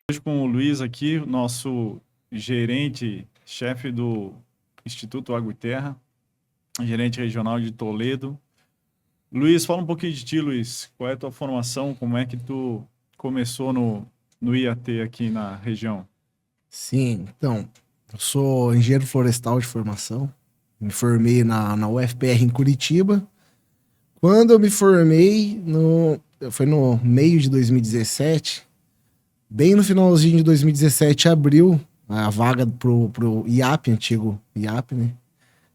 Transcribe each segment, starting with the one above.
Hoje com o Luiz aqui, nosso gerente, chefe do Instituto Água e Terra, gerente regional de Toledo. Luiz, fala um pouquinho de ti, Luiz. Qual é a tua formação? Como é que tu começou no IAT aqui na região? Sim, então, eu sou engenheiro florestal de formação. Me formei na UFPR em Curitiba. Quando eu me formei, foi no meio de 2017, bem no finalzinho de 2017, abriu a vaga pro IAP, antigo IAP, né?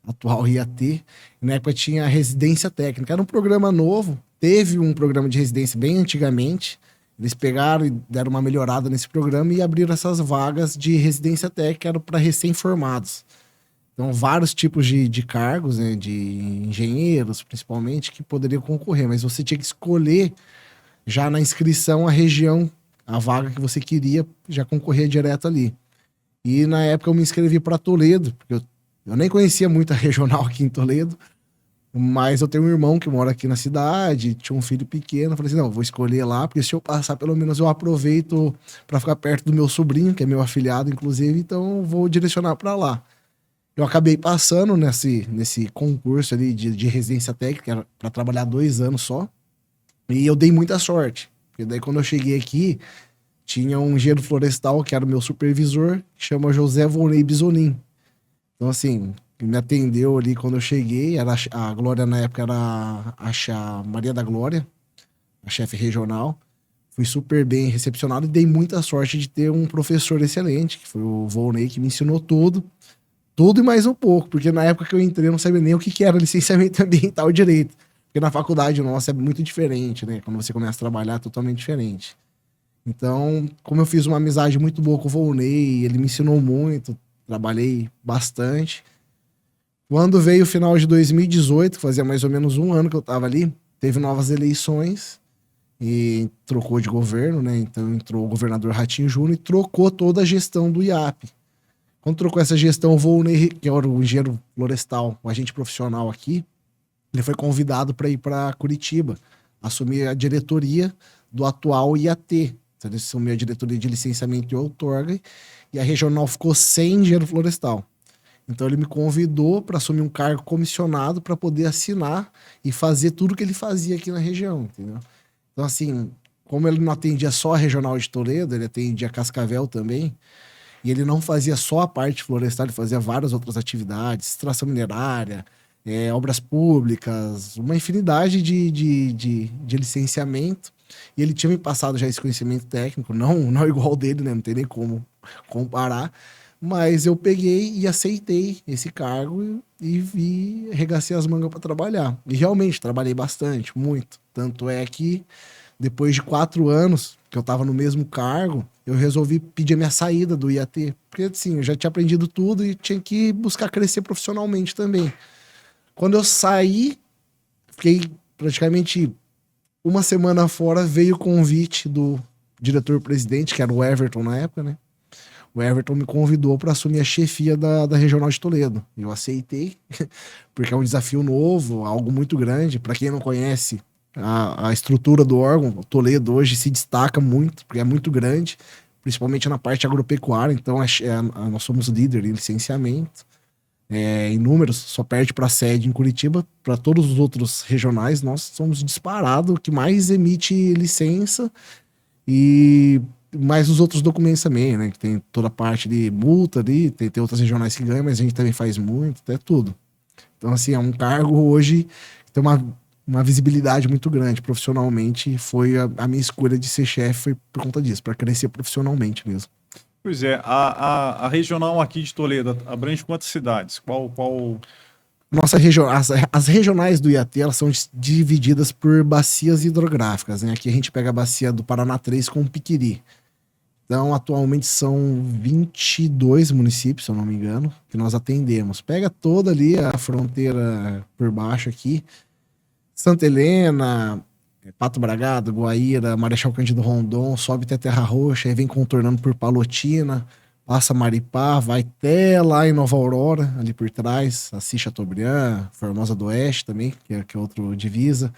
Atual IAT. Na época tinha residência técnica. Era um programa novo. Teve um programa de residência bem antigamente. Eles pegaram e deram uma melhorada nesse programa e abriram essas vagas de residência técnica para recém-formados. Então, vários tipos de cargos, né, de engenheiros, principalmente, que poderiam concorrer, mas você tinha que escolher já na inscrição a região, a vaga que você queria, já concorrer direto ali. E na época eu me inscrevi para Toledo, porque eu nem conhecia muito a regional aqui em Toledo, mas eu tenho um irmão que mora aqui na cidade, tinha um filho pequeno. Eu falei assim: não, vou escolher lá, porque se eu passar, pelo menos eu aproveito para ficar perto do meu sobrinho, que é meu afilhado, inclusive, então eu vou direcionar para lá. Eu acabei passando nesse concurso ali de residência técnica, para trabalhar 2 anos só, e eu dei muita sorte. Porque daí quando eu cheguei aqui, tinha um engenheiro florestal, que era o meu supervisor, que chama José Volney Bisonin. Então, assim, me atendeu ali quando eu cheguei. A Glória, na época, era a Maria da Glória, a chefe regional. Fui super bem recepcionado e dei muita sorte de ter um professor excelente, que foi o Volney, que me ensinou tudo. Tudo e mais um pouco, porque na época que eu entrei eu não sabia nem o que era licenciamento ambiental e direito. Porque na faculdade nossa é muito diferente, né? Quando você começa a trabalhar é totalmente diferente. Então, como eu fiz uma amizade muito boa com o Volney, ele me ensinou muito, trabalhei bastante. Quando veio o final de 2018, fazia mais ou menos um ano que eu tava ali, teve novas eleições e trocou de governo, né? Então entrou o governador Ratinho Júnior e trocou toda a gestão do IAP. Quando trocou essa gestão, o Volney, que era o engenheiro florestal, o agente profissional aqui, ele foi convidado para ir para Curitiba, assumir a diretoria do atual IAT. Então, ele assumiu a diretoria de licenciamento e outorga, e a regional ficou sem engenheiro florestal. Então ele me convidou para assumir um cargo comissionado para poder assinar e fazer tudo que ele fazia aqui na região, entendeu? Então, assim, como ele não atendia só a regional de Toledo, ele atendia Cascavel também, e ele não fazia só a parte florestal, ele fazia várias outras atividades, extração minerária, obras públicas, uma infinidade de licenciamento. E ele tinha me passado já esse conhecimento técnico, não igual ao dele, né? Não tem nem como comparar. Mas eu peguei e aceitei esse cargo e arregacei as mangas para trabalhar. E realmente trabalhei bastante, muito. Tanto é que depois de 4 anos que eu estava no mesmo cargo, eu resolvi pedir a minha saída do IAT. Porque assim, eu já tinha aprendido tudo e tinha que buscar crescer profissionalmente também. Quando eu saí, fiquei praticamente uma semana fora, veio o convite do diretor-presidente, que era o Everton na época, né? O Everton me convidou para assumir a chefia da Regional de Toledo. Eu aceitei, porque é um desafio novo, algo muito grande. Para quem não conhece a estrutura do órgão, o Toledo hoje se destaca muito, porque é muito grande, principalmente na parte agropecuária. Então, nós somos líder em licenciamento. Em números, só perde para a sede em Curitiba. Para todos os outros regionais, nós somos disparado o que mais emite licença, e mais os outros documentos também, né? Que tem toda a parte de multa ali, tem outras regionais que ganham, mas a gente também faz muito, até tudo. Então, assim, é um cargo hoje que tem uma visibilidade muito grande profissionalmente, e foi a minha escolha de ser chefe foi por conta disso, para crescer profissionalmente mesmo. Pois é, a regional aqui de Toledo abrange quantas cidades? Qual... As regionais do IAT, elas são divididas por bacias hidrográficas, né? Aqui a gente pega a bacia do Paraná 3 com o Piquiri. Então, atualmente são 22 municípios, se eu não me engano, que nós atendemos. Pega toda ali a fronteira por baixo aqui. Santa Helena, Pato Bragado, Guaíra, Marechal Cândido Rondon, sobe até Terra Roxa, aí vem contornando por Palotina, passa Maripá, vai até lá em Nova Aurora, ali por trás, Assis Chateaubriand, Formosa do Oeste também, que é outro divisa.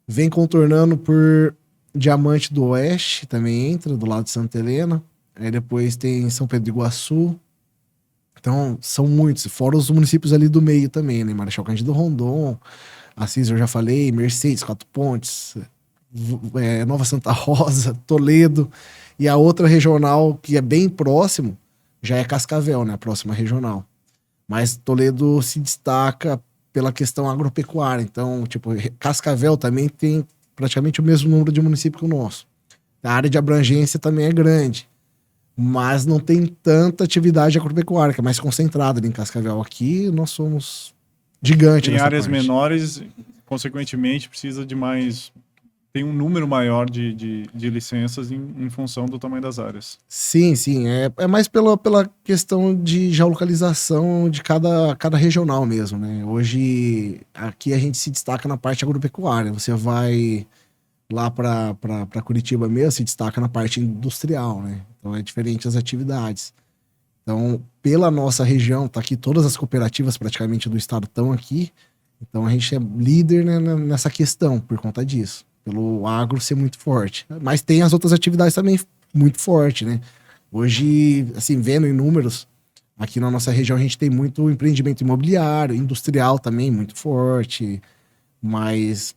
Vem contornando por Diamante do Oeste, também entra, do lado de Santa Helena. aí depois tem São Pedro do Iguaçu. Então, são muitos, fora os municípios ali do meio também, né? Marechal Cândido Rondon, Assis, eu já falei, Mercedes, Quatro Pontes, Nova Santa Rosa, Toledo. E a outra regional, que é bem próximo, já é Cascavel, né? A próxima regional. Mas Toledo se destaca pela questão agropecuária. Então, tipo, Cascavel também tem praticamente o mesmo número de municípios que o nosso. A área de abrangência também é grande, mas não tem tanta atividade agropecuária, que é mais concentrada ali em Cascavel. Aqui nós somos gigantes Em nessa áreas parte. menores, consequentemente, precisa de mais. Tem um número maior de licenças em função do tamanho das áreas. Sim, sim. É mais pela questão de geolocalização de cada regional mesmo, né? Hoje, aqui a gente se destaca na parte agropecuária. Você vai lá para Curitiba mesmo, se destaca na parte industrial, né? Então é diferente as atividades. Então, pela nossa região, tá aqui todas as cooperativas praticamente do estado estão aqui. Então a gente é líder, né, nessa questão por conta disso, pelo agro ser muito forte. Mas tem as outras atividades também muito forte, né? Hoje, assim, vendo em números, aqui na nossa região a gente tem muito empreendimento imobiliário, industrial também muito forte, mas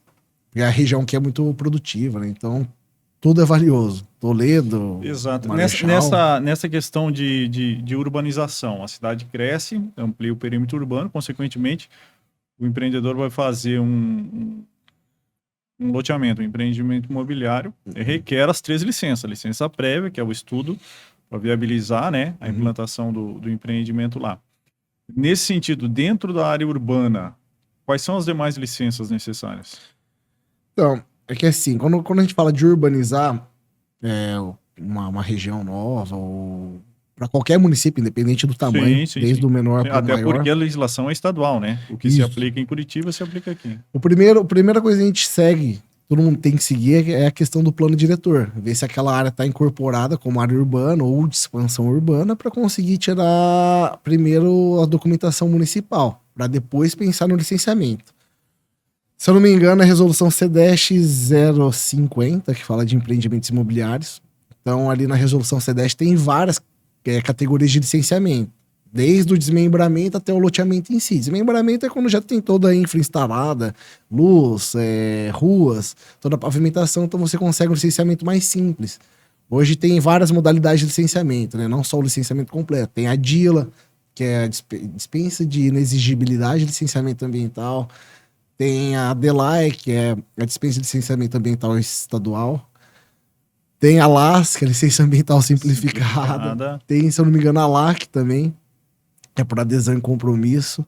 é a região que é muito produtiva, né? Então tudo é valioso. Toledo, Exato. Marechal. Nessa questão de urbanização, a cidade cresce, amplia o perímetro urbano, consequentemente, o empreendedor vai fazer um loteamento, um empreendimento imobiliário, requer as 3 licenças. A licença prévia, que é o estudo, para viabilizar, né, a implantação do empreendimento lá. Nesse sentido, dentro da área urbana, quais são as demais licenças necessárias? Então, é que assim, quando a gente fala de urbanizar uma região nova, ou para qualquer município, independente do tamanho, Sim, sim, desde sim. o menor para o Até maior. porque a legislação é estadual, né? O que se Isso. aplica em Curitiba se aplica aqui. A primeira coisa que a gente segue, todo mundo tem que seguir, é a questão do plano diretor. Ver se aquela área está incorporada como área urbana ou de expansão urbana para conseguir tirar primeiro a documentação municipal, para depois pensar no licenciamento. Se eu não me engano, é a resolução CDESH 050, que fala de empreendimentos imobiliários. Então, ali na resolução CDESH tem várias categorias de licenciamento. Desde o desmembramento até o loteamento em si. Desmembramento é quando já tem toda a infra instalada, luz, ruas, toda a pavimentação, então você consegue um licenciamento mais simples. Hoje tem várias modalidades de licenciamento, né? Não só o licenciamento completo. Tem a DILA, que é a dispensa de inexigibilidade de licenciamento ambiental. Tem a DELAE, que é a dispensa de licenciamento ambiental estadual. Tem a LAS, que é a licença ambiental simplificada. Tem, se eu não me engano, a LAC também, que é por adesão e compromisso.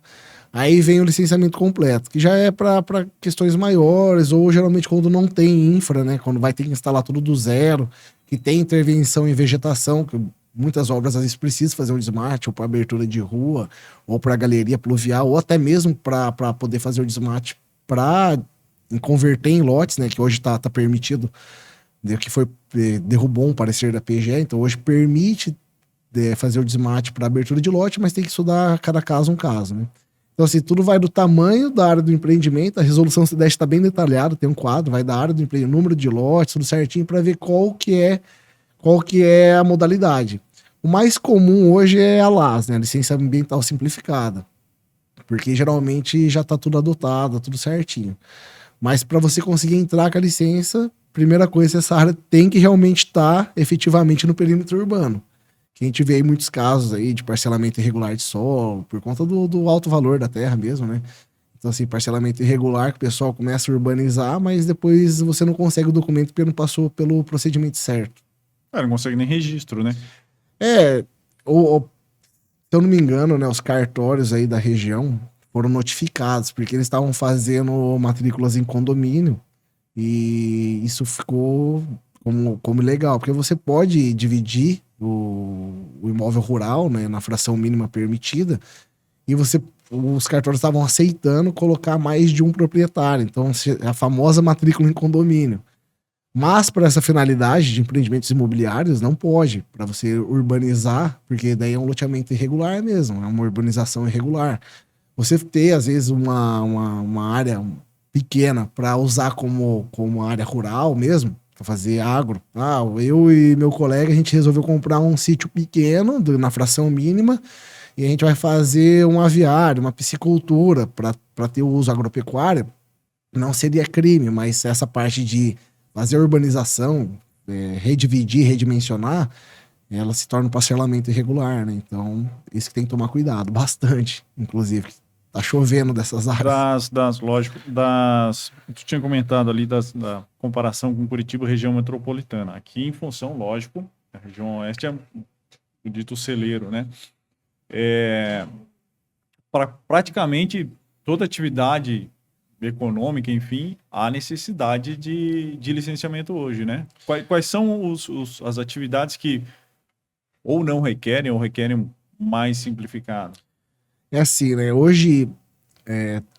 Aí vem o licenciamento completo, que já é para questões maiores, ou geralmente quando não tem infra, né? Quando vai ter que instalar tudo do zero, que tem intervenção em vegetação, que muitas obras às vezes precisam fazer um desmate, ou para abertura de rua, ou para galeria pluvial, ou até mesmo para poder fazer o desmate para converter em lotes, né? Que hoje tá permitido, né, que foi derrubou um parecer da PGE, então hoje permite fazer o desmate para abertura de lote, mas tem que estudar cada caso um caso, né? Então, assim, tudo vai do tamanho da área do empreendimento, a resolução CDESH está bem detalhada, tem um quadro, vai da área do empreendimento, número de lotes, tudo certinho, para ver qual que é a modalidade. O mais comum hoje é a LAS, né, a licença ambiental simplificada, porque geralmente já está tudo adotado, tudo certinho. Mas para você conseguir entrar com a licença, primeira coisa, essa área tem que realmente estar efetivamente no perímetro urbano. Que a gente vê aí muitos casos aí de parcelamento irregular de solo, por conta do alto valor da terra mesmo, né? Então, assim, parcelamento irregular, que o pessoal começa a urbanizar, mas depois você não consegue o documento porque não passou pelo procedimento certo. Não consegue nem registro, né? Se eu não me engano, né, os cartórios aí da região foram notificados, porque eles estavam fazendo matrículas em condomínio, e isso ficou como legal, porque você pode dividir o imóvel rural, né, na fração mínima permitida, e os cartórios estavam aceitando colocar mais de um proprietário, então a famosa matrícula em condomínio. Mas para essa finalidade de empreendimentos imobiliários não pode, para você urbanizar, porque daí é um loteamento irregular mesmo, é uma urbanização irregular. Você ter, às vezes, uma área pequena para usar como área rural mesmo, para fazer agro. Eu e meu colega, a gente resolveu comprar um sítio pequeno, na fração mínima, e a gente vai fazer um aviário, uma piscicultura para ter o uso agropecuário. Não seria crime, mas essa parte de fazer urbanização, redividir, redimensionar, ela se torna um parcelamento irregular, né? Então, isso que tem que tomar cuidado, bastante, inclusive. Tá chovendo dessas áreas. Lógico, tu tinha comentado ali da comparação com Curitiba, região metropolitana. Aqui, em função, lógico, a região oeste é o dito celeiro, né? Para praticamente toda atividade econômica, enfim, há necessidade de licenciamento hoje, né? Quais são as atividades que ou não requerem, ou requerem mais simplificado? É assim, né? Hoje,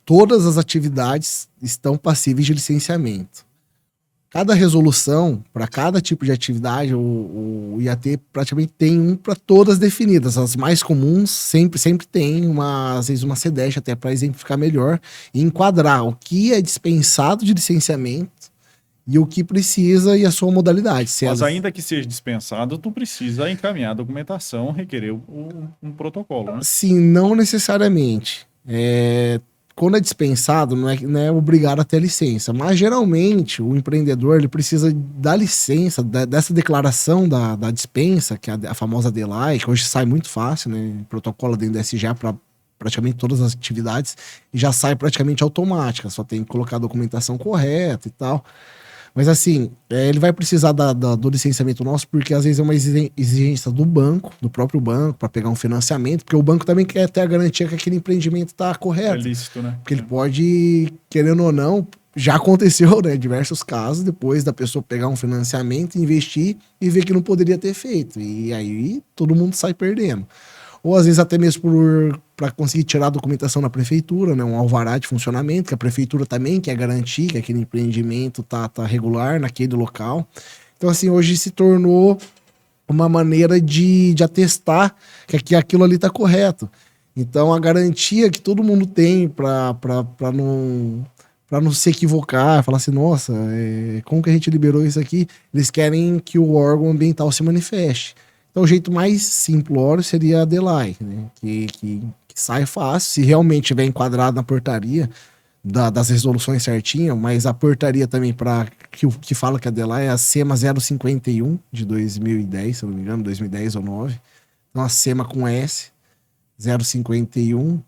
todas as atividades estão passíveis de licenciamento. Cada resolução, para cada tipo de atividade, o IAT praticamente tem um para todas definidas. As mais comuns sempre tem, às vezes, uma CDESH até para exemplificar melhor e enquadrar o que é dispensado de licenciamento e o que precisa e a sua modalidade. Mas ainda que seja dispensado, tu precisa encaminhar a documentação, requerer um protocolo, né? Sim, não necessariamente. Quando é dispensado, não é obrigado a ter licença. Mas, geralmente, o empreendedor ele precisa da licença, dessa declaração da dispensa, que é a famosa DELAI, que hoje sai muito fácil, né? Protocolo dentro do SGA para praticamente todas as atividades, e já sai praticamente automática. Só tem que colocar a documentação correta e tal. Mas assim, ele vai precisar do licenciamento nosso, porque às vezes é uma exigência do banco, do próprio banco, para pegar um financiamento, porque o banco também quer ter a garantia que aquele empreendimento está correto. É lícito, né? Porque ele pode, querendo ou não, já aconteceu, né? Diversos casos, depois da pessoa pegar um financiamento, investir e ver que não poderia ter feito. E aí todo mundo sai perdendo. Ou às vezes até mesmo para conseguir tirar a documentação na prefeitura, né? Um alvará de funcionamento, que a prefeitura também quer garantir que aquele empreendimento tá regular naquele local. Então, assim, hoje se tornou uma maneira de atestar que aquilo ali tá correto. Então, a garantia que todo mundo tem para não se equivocar, falar assim, nossa, como que a gente liberou isso aqui? Eles querem que o órgão ambiental se manifeste. Então, o jeito mais simplório seria a DELAI, né? Que sai fácil, se realmente estiver enquadrado na portaria das resoluções certinho, mas a portaria também que fala que a DELAI é a SEMA 051 de 2010, se eu não me engano, 2010 ou 9. Então, a SEMA com S, 051,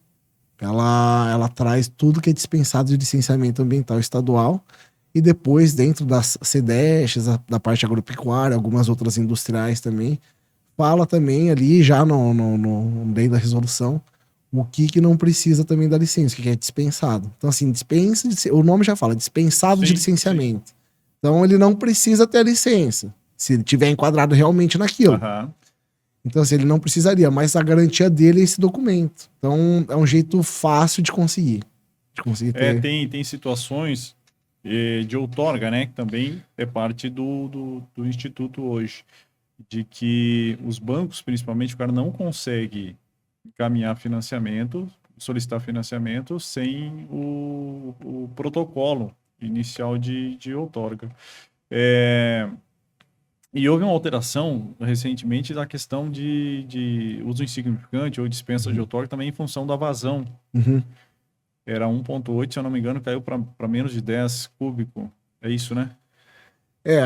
ela traz tudo que é dispensado de licenciamento ambiental estadual. E depois, dentro das CDESHs, da parte agropecuária, algumas outras industriais também, fala também ali, já no meio da resolução, o que não precisa também da licença, o que é dispensado. Então, assim, o nome já fala, dispensado de licenciamento. Sim. Então, ele não precisa ter a licença, se ele tiver enquadrado realmente naquilo. Uhum. Então, assim, ele não precisaria, mas a garantia dele é esse documento. Então, é um jeito fácil de conseguir. Ter. Tem situações de outorga, né, que também é parte do Instituto hoje, de que os bancos, principalmente, o cara não consegue encaminhar financiamento, solicitar financiamento sem o protocolo inicial de outorga. E houve uma alteração recentemente da questão de uso insignificante ou dispensa de outorga também em função da vazão. Uhum. Era 1,8, se eu não me engano, caiu para menos de 10 cúbico. É isso, né?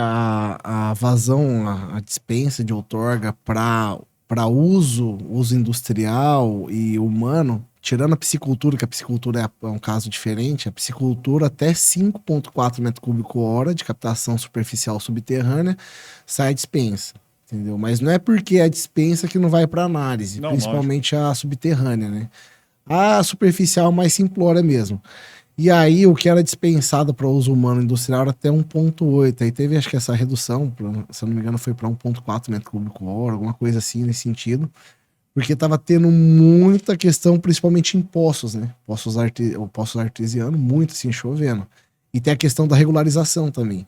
A vazão, a dispensa de outorga para uso industrial e humano, tirando a piscicultura, que a piscicultura é um caso diferente, a piscicultura até 5,4 metros cúbicos hora de captação superficial subterrânea sai a dispensa, entendeu? Mas não é porque é a dispensa que não vai para análise, não, principalmente lógico. A subterrânea, né? A superficial mais simplória mesmo. E aí, o que era dispensado para uso humano industrial era até 1,8. Aí teve, acho que essa redução, se eu não me engano, foi para 1,4 metro cúbico hora, alguma coisa assim nesse sentido. Porque estava tendo muita questão, principalmente em poços, né? Poços artesianos, muito assim, chovendo. E tem a questão da regularização também.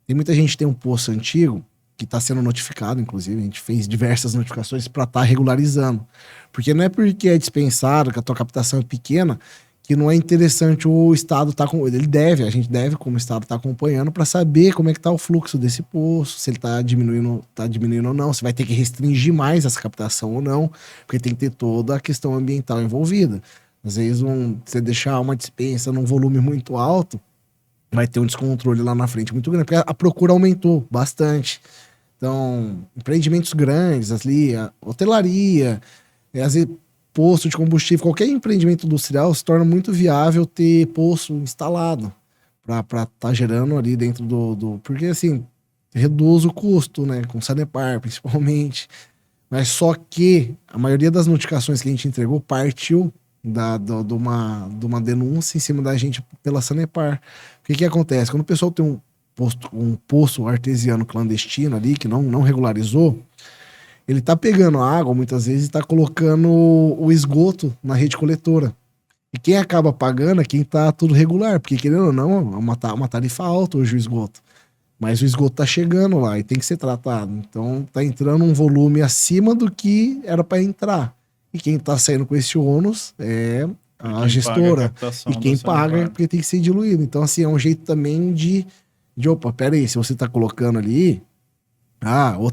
Tem muita gente que tem um poço antigo, que está sendo notificado, inclusive, a gente fez diversas notificações para estar regularizando. Porque não é porque é dispensado, que a tua captação é pequena, que não é interessante o Estado estar com. A gente deve, como Estado, estar acompanhando para saber como é que está o fluxo desse poço, se ele está diminuindo ou não, se vai ter que restringir mais essa captação ou não, porque tem que ter toda a questão ambiental envolvida. Às vezes, você deixar uma despensa num volume muito alto, vai ter um descontrole lá na frente muito grande, porque a procura aumentou bastante. Então, empreendimentos grandes ali, a hotelaria, às vezes posto de combustível, qualquer empreendimento industrial se torna muito viável ter posto instalado para estar gerando ali dentro porque assim, reduz o custo, né, com Sanepar principalmente, mas só que a maioria das notificações que a gente entregou partiu de uma denúncia em cima da gente pela Sanepar. O que acontece? Quando o pessoal tem um poço artesiano clandestino ali, que não regularizou, ele tá pegando a água, muitas vezes, e tá colocando o esgoto na rede coletora. E quem acaba pagando é quem tá tudo regular, porque querendo ou não, é uma tarifa alta hoje o esgoto. Mas o esgoto tá chegando lá e tem que ser tratado. Então tá entrando um volume acima do que era para entrar. E quem tá saindo com esse ônus é a gestora. E quem paga porque tem que ser diluído. Então, assim, é um jeito também opa, pera aí, se você tá colocando ali. O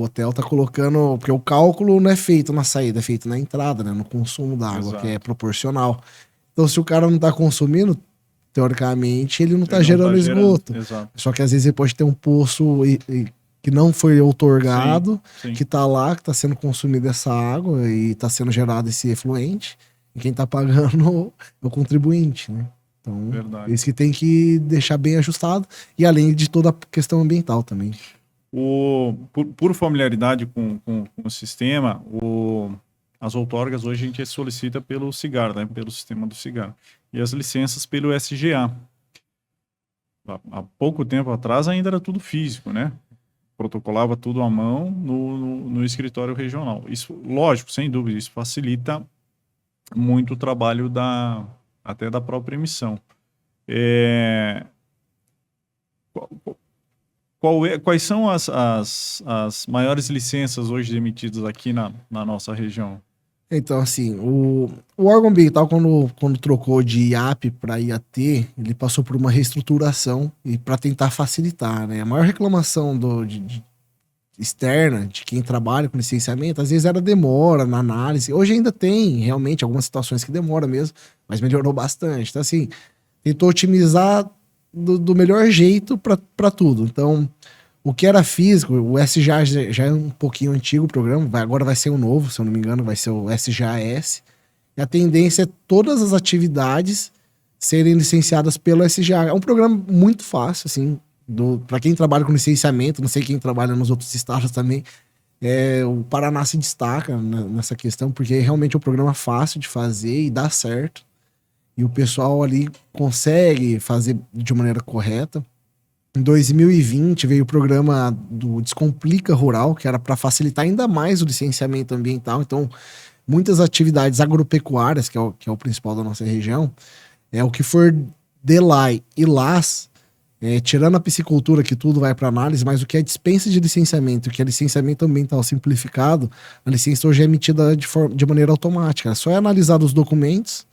hotel tá colocando. Porque o cálculo não é feito na saída, é feito na entrada, né? No consumo da água, Exato. que é proporcional. Então, se o cara não tá consumindo, teoricamente, ele não tá gerando esgoto. Exato. Só que às vezes ele pode ter um poço que não foi outorgado, sim. que tá lá, que tá sendo consumido essa água e tá sendo gerado esse efluente. E quem tá pagando é o contribuinte, né? Então, Verdade. isso que tem que deixar bem ajustado. E além de toda a questão ambiental também. Por familiaridade com o sistema, as outorgas hoje a gente solicita pelo SIGAR, né, pelo sistema do SIGAR, e as licenças pelo SGA. Há pouco tempo atrás ainda era tudo físico, né? Protocolava tudo à mão no escritório regional. Isso, lógico, sem dúvida, isso facilita muito o trabalho até da própria emissão. Quais são as maiores licenças hoje emitidas aqui na nossa região? Então, assim, o órgão ambiental, quando trocou de IAP para IAT, ele passou por uma reestruturação e para tentar facilitar, né? A maior reclamação externa de quem trabalha com licenciamento, às vezes era demora na análise. Hoje ainda tem, realmente, algumas situações que demora mesmo, mas melhorou bastante. Então, assim, tentou otimizar do melhor jeito para tudo. Então, o que era físico, o SGA já é um pouquinho antigo o programa, agora vai ser o novo, se eu não me engano, vai ser o SGAS. E a tendência é todas as atividades serem licenciadas pelo SGA. É um programa muito fácil, assim, para quem trabalha com licenciamento, não sei quem trabalha nos outros estados também, o Paraná se destaca nessa questão, porque realmente é um programa fácil de fazer e dá certo. E o pessoal ali consegue fazer de maneira correta. Em 2020 veio o programa do Descomplica Rural, que era para facilitar ainda mais o licenciamento ambiental. Então, muitas atividades agropecuárias, que é o principal da nossa região, o que for DELAI e LAS, tirando a piscicultura, que tudo vai para análise, mas o que é dispensa de licenciamento, o que é licenciamento ambiental simplificado, a licença hoje é emitida de maneira automática. Só é analisado os documentos,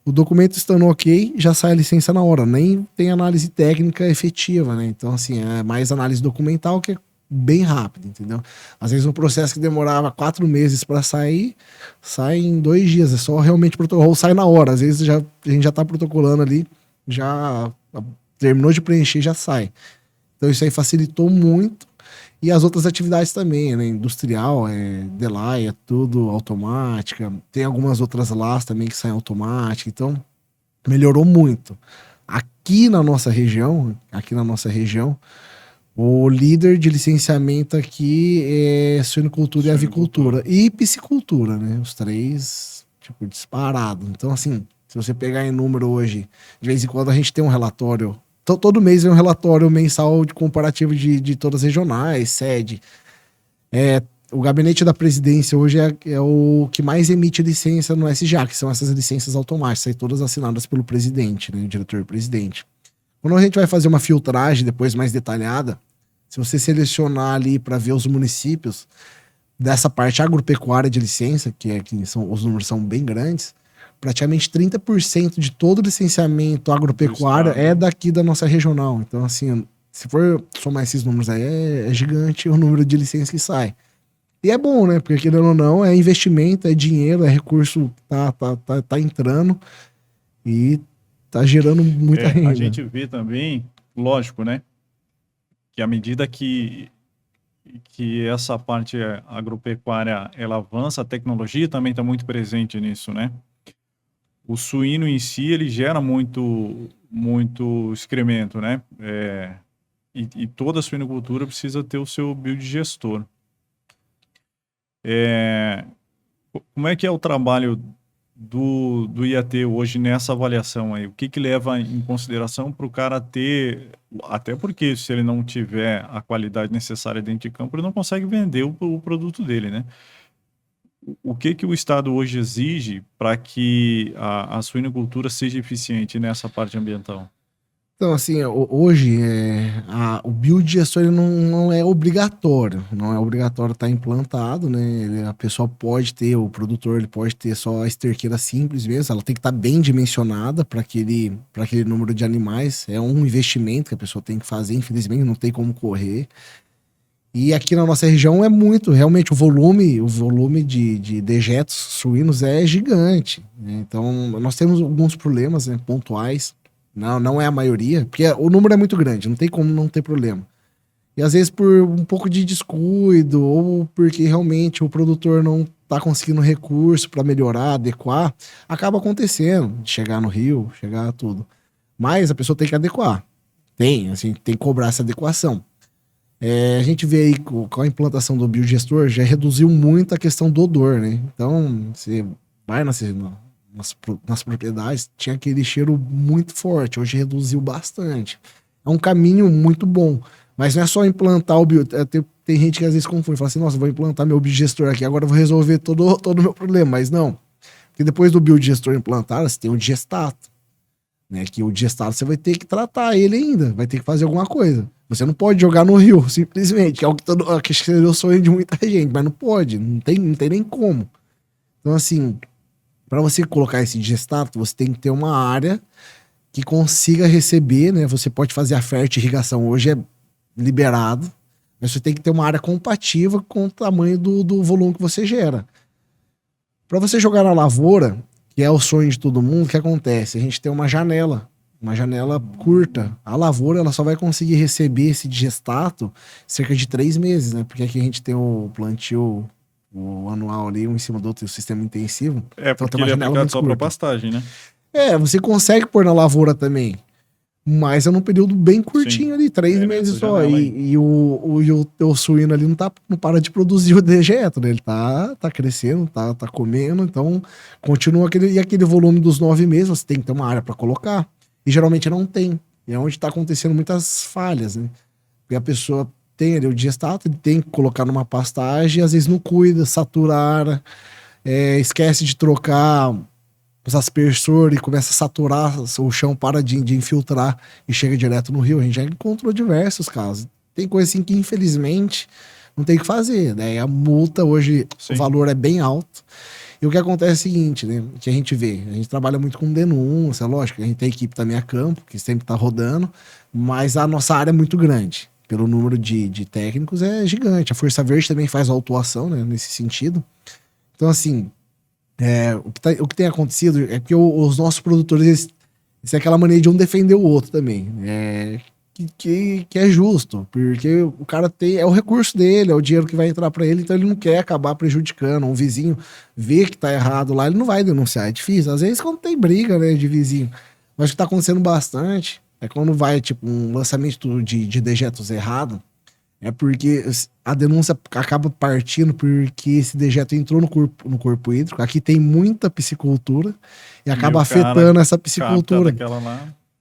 o documento estando ok, já sai a licença na hora, nem tem análise técnica efetiva, né? Então, assim, é mais análise documental, que é bem rápido, entendeu? Às vezes um processo que demorava 4 meses para sair, sai em 2 dias, é só realmente protocolo, sai na hora. Às vezes a gente já tá protocolando ali, já terminou de preencher, já sai. Então isso aí facilitou muito. E as outras atividades também, né? Industrial, DELAI, é tudo automática. Tem algumas outras LAS também que saem automática. Então, melhorou muito. Aqui na nossa região, o líder de licenciamento aqui é suinocultura e avicultura. E piscicultura, né? Os 3, tipo, disparado. Então, assim, se você pegar em número hoje, de vez em quando a gente tem um relatório. Todo mês vem um relatório mensal de comparativo de todas as regionais, sede. O gabinete da presidência hoje é o que mais emite licença no SGA, que são essas licenças automáticas, todas assinadas pelo presidente, né, o diretor-presidente. Quando a gente vai fazer uma filtragem depois mais detalhada, se você selecionar ali para ver os municípios dessa parte agropecuária de licença, que os números são bem grandes, praticamente 30% de todo o licenciamento agropecuário é daqui da nossa regional. Então, assim, se for somar esses números aí, é gigante o número de licenças que sai. E é bom, né? Porque, querendo ou não, é investimento, é dinheiro, é recurso que tá entrando e tá gerando muita renda. A gente vê também, lógico, né? Que à medida que essa parte agropecuária ela avança, a tecnologia também está muito presente nisso, né? O suíno em si, ele gera muito excremento, né? E toda a suinocultura precisa ter o seu biodigestor. Como é que é o trabalho do IAT hoje nessa avaliação aí? O que leva em consideração para o cara ter... Até porque se ele não tiver a qualidade necessária dentro de campo, ele não consegue vender o produto dele, né? O que o Estado hoje exige para que a suinocultura seja eficiente nessa parte ambiental? Então, assim, hoje o biodigestor ele não é obrigatório, não é obrigatório estar implantado, né? A pessoa pode ter, o produtor ele pode ter só a esterqueira simples mesmo, ela tem que estar bem dimensionada para aquele número de animais. É um investimento que a pessoa tem que fazer, infelizmente não tem como correr. E aqui na nossa região é muito, realmente o volume de dejetos suínos é gigante, né? Então, nós temos alguns problemas, né, pontuais. Não é a maioria, porque o número é muito grande, não tem como não ter problema. E às vezes por um pouco de descuido, ou porque realmente o produtor não está conseguindo recurso para melhorar, adequar, acaba acontecendo, de chegar no rio, chegar tudo. Mas a pessoa tem que adequar. Tem que cobrar essa adequação. A gente vê aí com a implantação do biodigestor, já reduziu muito a questão do odor, né? Então, você vai nas propriedades, tinha aquele cheiro muito forte, hoje reduziu bastante. É um caminho muito bom, mas não é só implantar o tem gente que às vezes confunde, fala assim, nossa, vou implantar meu biodigestor aqui, agora eu vou resolver todo o meu problema, mas não. Porque depois do biodigestor implantado, você tem o digestato, né? Que o digestato você vai ter que tratar ele ainda, vai ter que fazer alguma coisa. Você não pode jogar no rio, simplesmente, que é o que seria o sonho de muita gente, mas não pode, não tem nem como. Então, assim, para você colocar esse digestato, você tem que ter uma área que consiga receber, né? Você pode fazer a fertirrigação, hoje é liberado, mas você tem que ter uma área compatível com o tamanho do volume que você gera. Para você jogar na lavoura, que é o sonho de todo mundo, o que acontece? A gente tem uma janela curta. A lavoura ela só vai conseguir receber esse digestato cerca de 3 meses, né? Porque aqui a gente tem o plantio o anual ali, um em cima do outro, o sistema intensivo. Porque então, ele é aplicado só para pastagem, né? Você consegue pôr na lavoura também, mas é num período bem curtinho. Sim. Ali, 3 meses só. E o teu suíno ali não para de produzir o dejeto, né? Ele tá crescendo, tá comendo, então continua aquele volume dos 9 meses, você tem que ter uma área para colocar. E geralmente não tem. E é onde tá acontecendo muitas falhas, né? Porque a pessoa tem ali o digestato, ele tem que colocar numa pastagem, às vezes não cuida, satura a área, esquece de trocar os aspersores e começa a saturar, o chão para de infiltrar e chega direto no rio. A gente já encontrou diversos casos. Tem coisa assim que, infelizmente, não tem o que fazer, né? A multa hoje, sim, o valor é bem alto. E o que acontece é o seguinte, né? Que a gente vê, a gente trabalha muito com denúncia, lógico, a gente tem a equipe também a campo, que sempre tá rodando, mas a nossa área é muito grande. Pelo número de técnicos é gigante. A Força Verde também faz autuação, né, nesse sentido. Então, assim, o que tem acontecido é que os nossos produtores, isso é aquela maneira de um defender o outro também. Que é justo, porque o cara é o recurso dele, é o dinheiro que vai entrar para ele, então ele não quer acabar prejudicando. Um vizinho vê que tá errado lá, ele não vai denunciar. É difícil. Às vezes quando tem briga, né, de vizinho. Mas o que tá acontecendo bastante é quando vai, tipo, um lançamento de dejetos errado, é porque a denúncia acaba partindo porque esse dejeto entrou no corpo hídrico. Aqui tem muita piscicultura e acaba afetando essa piscicultura.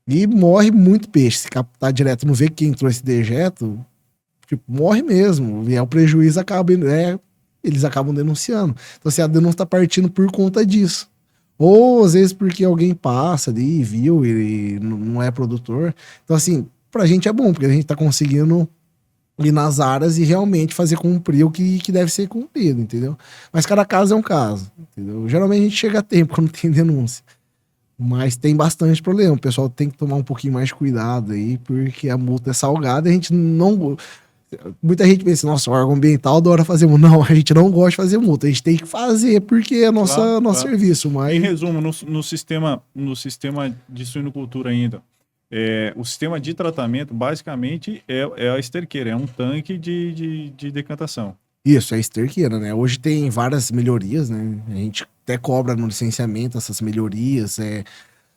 E morre muito peixe. Se captar direto, não vê que entrou esse dejeto, tipo, morre mesmo. E o prejuízo acaba, eles acabam denunciando. Então, assim, a denúncia tá partindo por conta disso. Ou, às vezes, porque alguém passa ali, viu, e não é produtor. Então, assim, pra gente é bom, porque a gente tá conseguindo ir nas áreas e realmente fazer cumprir o que deve ser cumprido, entendeu? Mas cada caso é um caso, entendeu? Geralmente a gente chega a tempo quando tem denúncia. Mas tem bastante problema. O pessoal tem que tomar um pouquinho mais de cuidado aí, porque a multa é salgada e a gente não. Muita gente pensa, nossa, o órgão ambiental adora fazer multa. Não, a gente não gosta de fazer multa. A gente tem que fazer porque é nosso serviço. Mas... Em resumo, no sistema de suinocultura ainda, o sistema de tratamento basicamente é a esterqueira, é um tanque de decantação. Isso, é esterqueira, né? Hoje tem várias melhorias, né? A gente até cobra no licenciamento essas melhorias.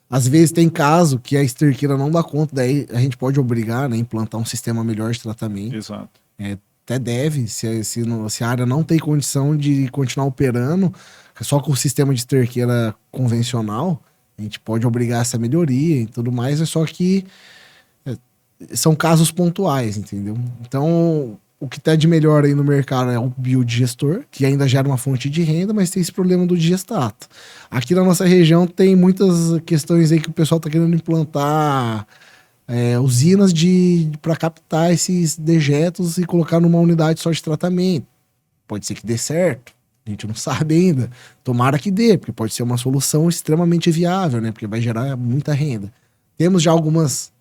Às vezes tem caso que a esterqueira não dá conta, daí a gente pode obrigar, né, a implantar um sistema melhor de tratamento. Exato. Até deve, se a área não tem condição de continuar operando, só com o sistema de esterqueira convencional, a gente pode obrigar essa melhoria e tudo mais, é só que são casos pontuais, entendeu? Então, o que tá de melhor aí no mercado é o biodigestor, que ainda gera uma fonte de renda, mas tem esse problema do digestato. Aqui na nossa região tem muitas questões aí que o pessoal tá querendo implantar usinas para captar esses dejetos e colocar numa unidade só de tratamento. Pode ser que dê certo, a gente não sabe ainda. Tomara que dê, porque pode ser uma solução extremamente viável, né? Porque vai gerar muita renda. Temos já algumas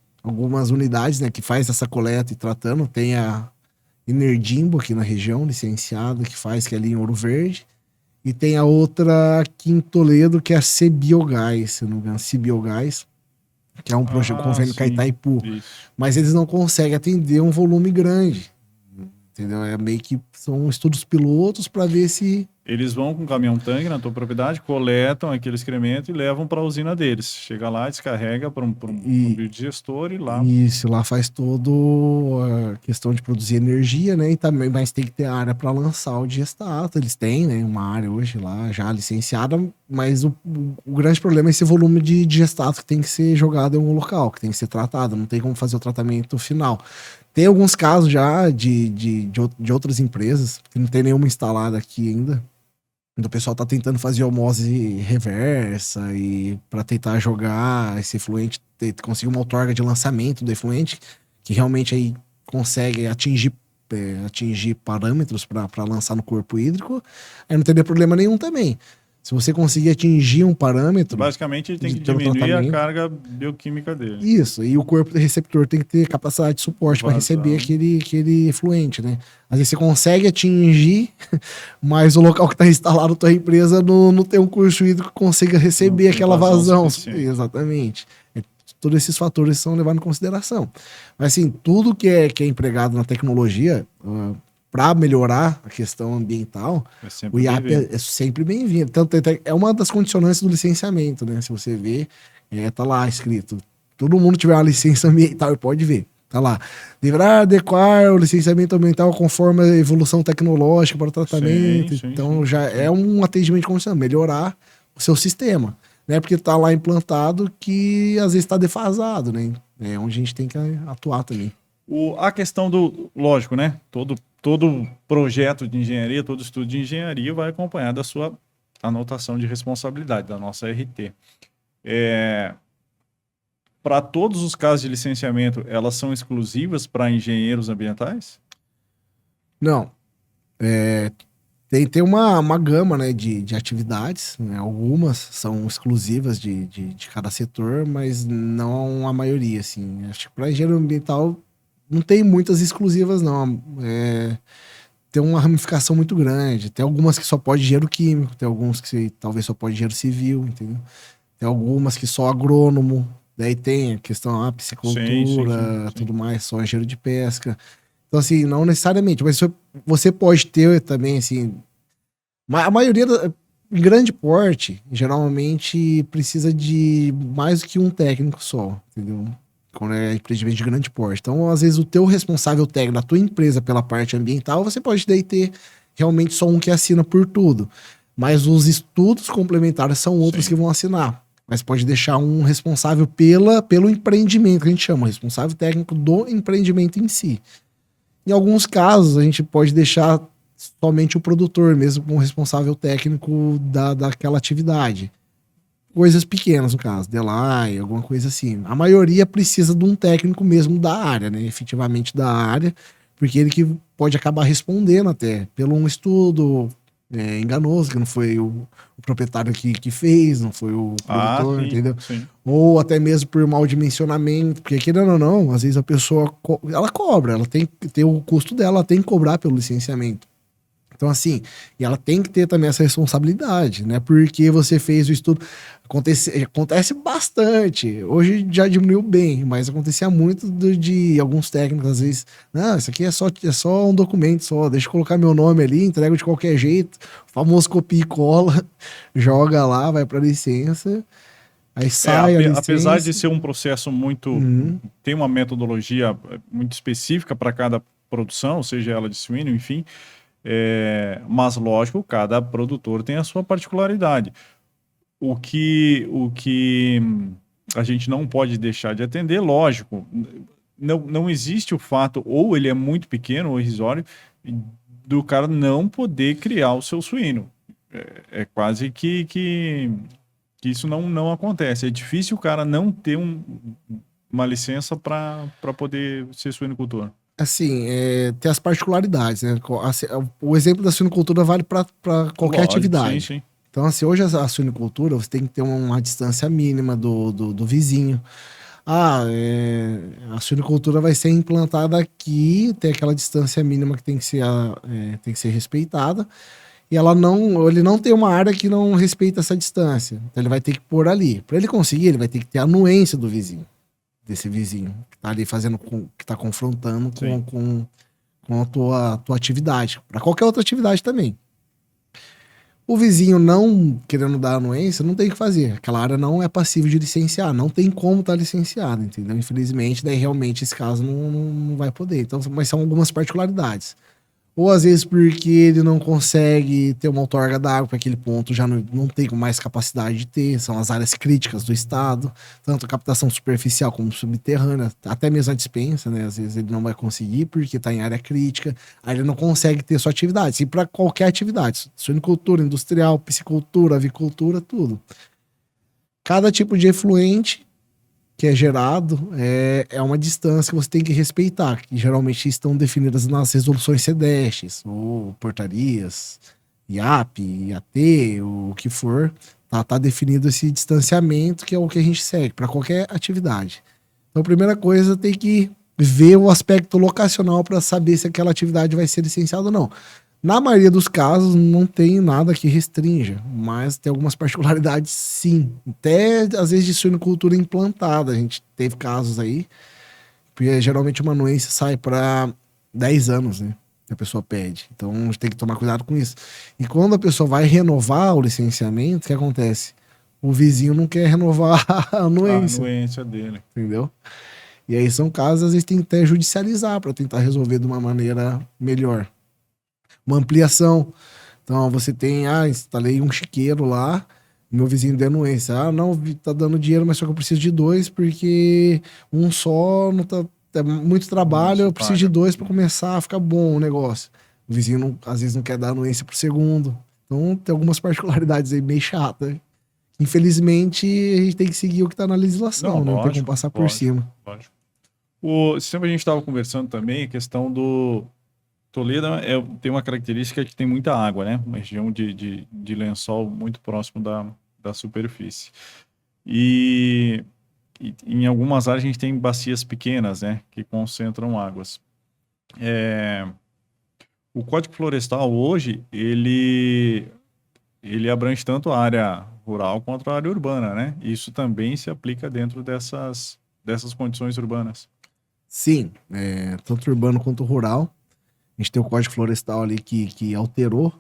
unidades, né, que faz essa coleta e tratando. Tem a Inerdimbo aqui na região, licenciada, que é ali em Ouro Verde. E tem a outra aqui em Toledo, que é a Cbiogás, se não me engano, Cbiogás, que é um projeto convênio com a Itaipu. Isso. Mas eles não conseguem atender um volume grande. Entendeu? É meio que são estudos pilotos para ver se... Eles vão com um caminhão-tanque na tua propriedade, coletam aquele excremento e levam para a usina deles. Chega lá, descarrega para um biodigestor e lá... Isso, lá faz todo a questão de produzir energia, né? E também, mas tem que ter área para lançar o digestato. Eles têm, né, uma área hoje lá já licenciada, mas o grande problema é esse volume de digestato que tem que ser jogado em algum local, que tem que ser tratado. Não tem como fazer o tratamento final. Tem alguns casos já de outras empresas, que não tem nenhuma instalada aqui ainda. O pessoal tá tentando fazer osmose reversa e para tentar jogar esse efluente, conseguir uma outorga de lançamento do efluente, que realmente aí consegue atingir parâmetros para lançar no corpo hídrico. Aí não teria problema nenhum também. Se você conseguir atingir um parâmetro... Basicamente, ele tem que diminuir a carga bioquímica dele. Isso, e o corpo receptor tem que ter capacidade de suporte para receber aquele efluente, né? Às vezes você consegue atingir, mas o local que está instalado a tua empresa não tem um curso hídrico que consiga receber aquela vazão. Exatamente. Todos esses fatores são levados em consideração. Mas assim, tudo que é empregado na tecnologia... para melhorar a questão ambiental, o IAP é sempre bem-vindo. Tanto é uma das condicionantes do licenciamento, né? Se você ver, tá lá escrito. Todo mundo tiver uma licença ambiental, pode ver. Tá lá. Deverá adequar o licenciamento ambiental conforme a evolução tecnológica para o tratamento. Sim, então já é um atendimento de condição, melhorar o seu sistema. Né? Porque tá lá implantado que às vezes está defasado, né? É onde a gente tem que atuar também. A questão do... Lógico, né? Todo projeto de engenharia, todo estudo de engenharia vai acompanhar da sua anotação de responsabilidade, da nossa RT. Para todos os casos de licenciamento, elas são exclusivas para engenheiros ambientais? Não. Tem uma gama, né, de atividades, né? Algumas são exclusivas de cada setor, mas não a maioria, assim. Acho que para engenheiro ambiental não tem muitas exclusivas, não. Tem uma ramificação muito grande. Tem algumas que só pode engenheiro químico, tem alguns que talvez só pode engenheiro civil, entendeu? Tem algumas que só agrônomo, daí tem a questão piscicultura, sim. Tudo mais, só engenheiro de pesca. Então, assim, não necessariamente, mas você pode ter também, assim... A maioria, em grande porte, geralmente precisa de mais do que um técnico só, entendeu? Quando é empreendimento de grande porte. Então, às vezes, o teu responsável técnico da tua empresa pela parte ambiental, você pode daí ter realmente só um que assina por tudo. Mas os estudos complementares são outros Sim. que vão assinar. Mas pode deixar um responsável pelo empreendimento, que a gente chama, responsável técnico do empreendimento em si. Em alguns casos, a gente pode deixar somente o produtor mesmo como responsável técnico daquela atividade. Coisas pequenas, no caso, Delay, alguma coisa assim. A maioria precisa de um técnico mesmo da área, né? Efetivamente da área, porque ele que pode acabar respondendo até pelo um estudo enganoso, que não foi o proprietário que fez, não foi o produtor, sim, entendeu? sim. Ou até mesmo por mau dimensionamento, porque querendo ou não, às vezes a pessoa, ela cobra, ela tem que ter o custo dela, ela tem que cobrar pelo licenciamento. Então, assim, e ela tem que ter também essa responsabilidade, né? Porque você fez o estudo. Acontece bastante. Hoje já diminuiu bem, mas acontecia muito de alguns técnicos, às vezes. Não, isso aqui é só um documento, só. Deixa eu colocar meu nome ali, entrego de qualquer jeito. O famoso copia e cola, joga lá, vai para licença. Aí sai a Apesar de licença. ser um processo muito. Uhum. Tem uma metodologia muito específica para cada produção, seja ela de suíno, enfim. Mas, lógico, cada produtor tem a sua particularidade. O que a gente não pode deixar de atender, lógico, não existe o fato, ou ele é muito pequeno ou irrisório, do cara não poder criar o seu suíno. É quase que isso não acontece. É difícil o cara não ter uma licença para poder ser suinocultor. Assim, tem as particularidades, né? O exemplo da suinocultura vale para qualquer Lógico, atividade. sim. Então, assim, hoje a suinocultura, você tem que ter uma distância mínima do vizinho. A suinocultura vai ser implantada aqui, tem aquela distância mínima que tem que ser respeitada, e ele não tem uma área que não respeita essa distância. Então, ele vai ter que pôr ali. Para ele conseguir, ele vai ter que ter a anuência do vizinho, desse vizinho, que tá ali que tá confrontando com a tua atividade, para qualquer outra atividade também. O vizinho não querendo dar anuência, não tem o que fazer. Aquela área não é passível de licenciar, não tem como estar licenciado, entendeu? Infelizmente, daí realmente esse caso não vai poder. Então, mas são algumas particularidades. Ou às vezes porque ele não consegue ter uma outorga d'água para aquele ponto, já não tem mais capacidade de ter, são as áreas críticas do estado, tanto a captação superficial como subterrânea, até mesmo a dispensa, né? Às vezes ele não vai conseguir porque está em área crítica, aí ele não consegue ter sua atividade, e para qualquer atividade, suinocultura, industrial, piscicultura, avicultura, tudo. Cada tipo de efluente que é gerado é uma distância que você tem que respeitar, que geralmente estão definidas nas resoluções CEDESTs, ou portarias, IAP, IAT, ou o que for, tá definido esse distanciamento, que é o que a gente segue para qualquer atividade. Então, a primeira coisa, tem que ver o aspecto locacional para saber se aquela atividade vai ser licenciada ou não. Na maioria dos casos, não tem nada que restrinja, mas tem algumas particularidades, sim. Até, às vezes, de suinocultura implantada. A gente teve casos aí, porque geralmente uma anuência sai para 10 anos, né? Que a pessoa pede. Então, a gente tem que tomar cuidado com isso. E quando a pessoa vai renovar o licenciamento, o que acontece? O vizinho não quer renovar a anuência. A anuência dele. Entendeu? E aí são casos, às vezes, tem que até judicializar para tentar resolver de uma maneira melhor. Uma ampliação. Então, você tem, instalei um chiqueiro lá, meu vizinho deu anuência. Não, tá dando dinheiro, mas só que eu preciso de 2, porque um só não tá, é muito trabalho, eu preciso de 2 para começar a ficar bom o negócio. O vizinho, às vezes, não quer dar anuência pro segundo. Então, tem algumas particularidades aí meio chatas. Infelizmente, a gente tem que seguir o que tá na legislação, não tem como passar por cima. Lógico. Sempre a gente estava conversando também a questão do Toledo tem uma característica que tem muita água, né? Uma região de lençol muito próximo da superfície. E em algumas áreas a gente tem bacias pequenas, né? Que concentram águas. O Código Florestal hoje, ele abrange tanto a área rural quanto a área urbana, né? Isso também se aplica dentro dessas condições urbanas. Sim, tanto urbano quanto rural. A gente tem o Código Florestal ali que alterou.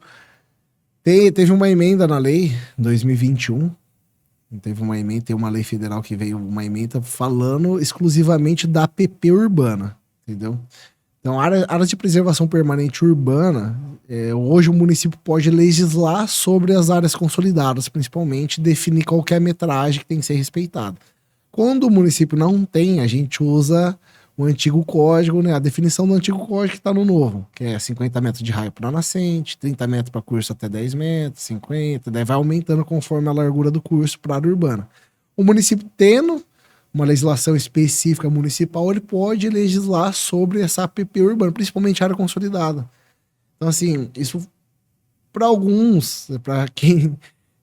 Teve uma emenda na lei em 2021. Teve uma emenda, tem uma lei federal que veio, uma emenda falando exclusivamente da APP urbana, entendeu? Então, áreas de preservação permanente urbana, hoje o município pode legislar sobre as áreas consolidadas, principalmente, definir qual que é a metragem que tem que ser respeitada. Quando o município não tem, a gente usa o antigo código, né? A definição do antigo código que está no novo, que é 50 metros de raio para nascente, 30 metros para curso até 10 metros, 50, daí vai aumentando conforme a largura do curso para a área urbana. O município tendo uma legislação específica municipal, ele pode legislar sobre essa APP urbana, principalmente área consolidada. Então, assim, isso para alguns, para quem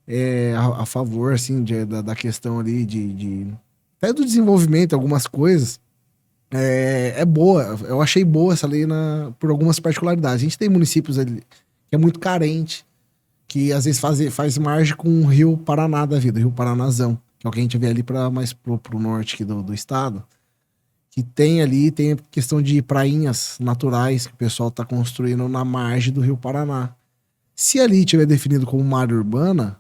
é a favor, assim, da questão ali até do desenvolvimento, algumas coisas, é boa. Eu achei boa essa lei por algumas particularidades. A gente tem municípios ali que é muito carente, que às vezes faz margem com o Rio Paraná da vida, o Rio Paranazão, que é o que a gente vê ali mais pro norte aqui do estado, que tem a questão de prainhas naturais que o pessoal está construindo na margem do Rio Paraná. Se ali tiver definido como uma área urbana,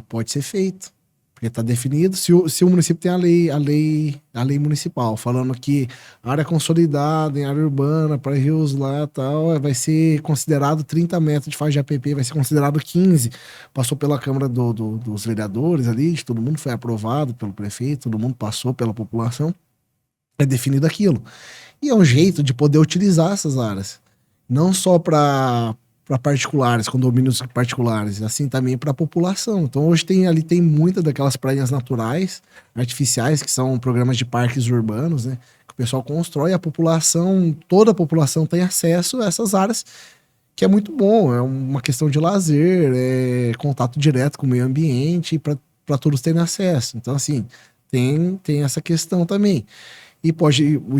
pode ser feito. Porque está definido. Se o município tem a lei municipal, falando que área consolidada em área urbana, para rios lá e tal, vai ser considerado 30 metros de faixa de APP, vai ser considerado 15. Passou pela Câmara dos Vereadores ali, de todo mundo, foi aprovado pelo prefeito, todo mundo passou pela população. É definido aquilo. E é um jeito de poder utilizar essas áreas. Não só para particulares, condomínios particulares, assim também para a população. Então hoje tem muitas daquelas praias naturais, artificiais, que são programas de parques urbanos, né? Que o pessoal constrói, toda a população tem acesso a essas áreas, que é muito bom, é uma questão de lazer, é contato direto com o meio ambiente, para todos terem acesso. Então, assim, tem essa questão também. E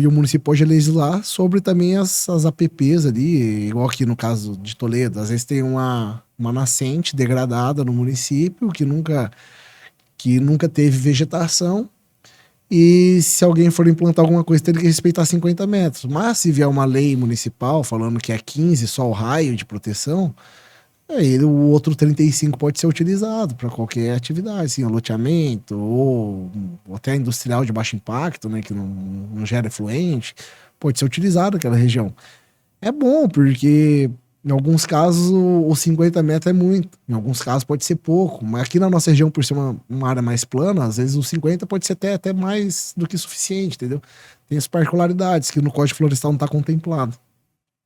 o município pode legislar sobre também as APPs ali, igual aqui no caso de Toledo. Às vezes tem uma nascente degradada no município que nunca teve vegetação. E se alguém for implantar alguma coisa, tem que respeitar 50 metros. Mas se vier uma lei municipal falando que é 15 só o raio de proteção, aí o outro 35 pode ser utilizado para qualquer atividade, assim, loteamento ou até industrial de baixo impacto, né, que não gera efluente, pode ser utilizado aquela região. É bom, porque em alguns casos os 50 metros é muito, em alguns casos pode ser pouco, mas aqui na nossa região, por ser uma área mais plana, às vezes os 50 pode ser até mais do que suficiente, entendeu? Tem as particularidades que no Código Florestal não está contemplado.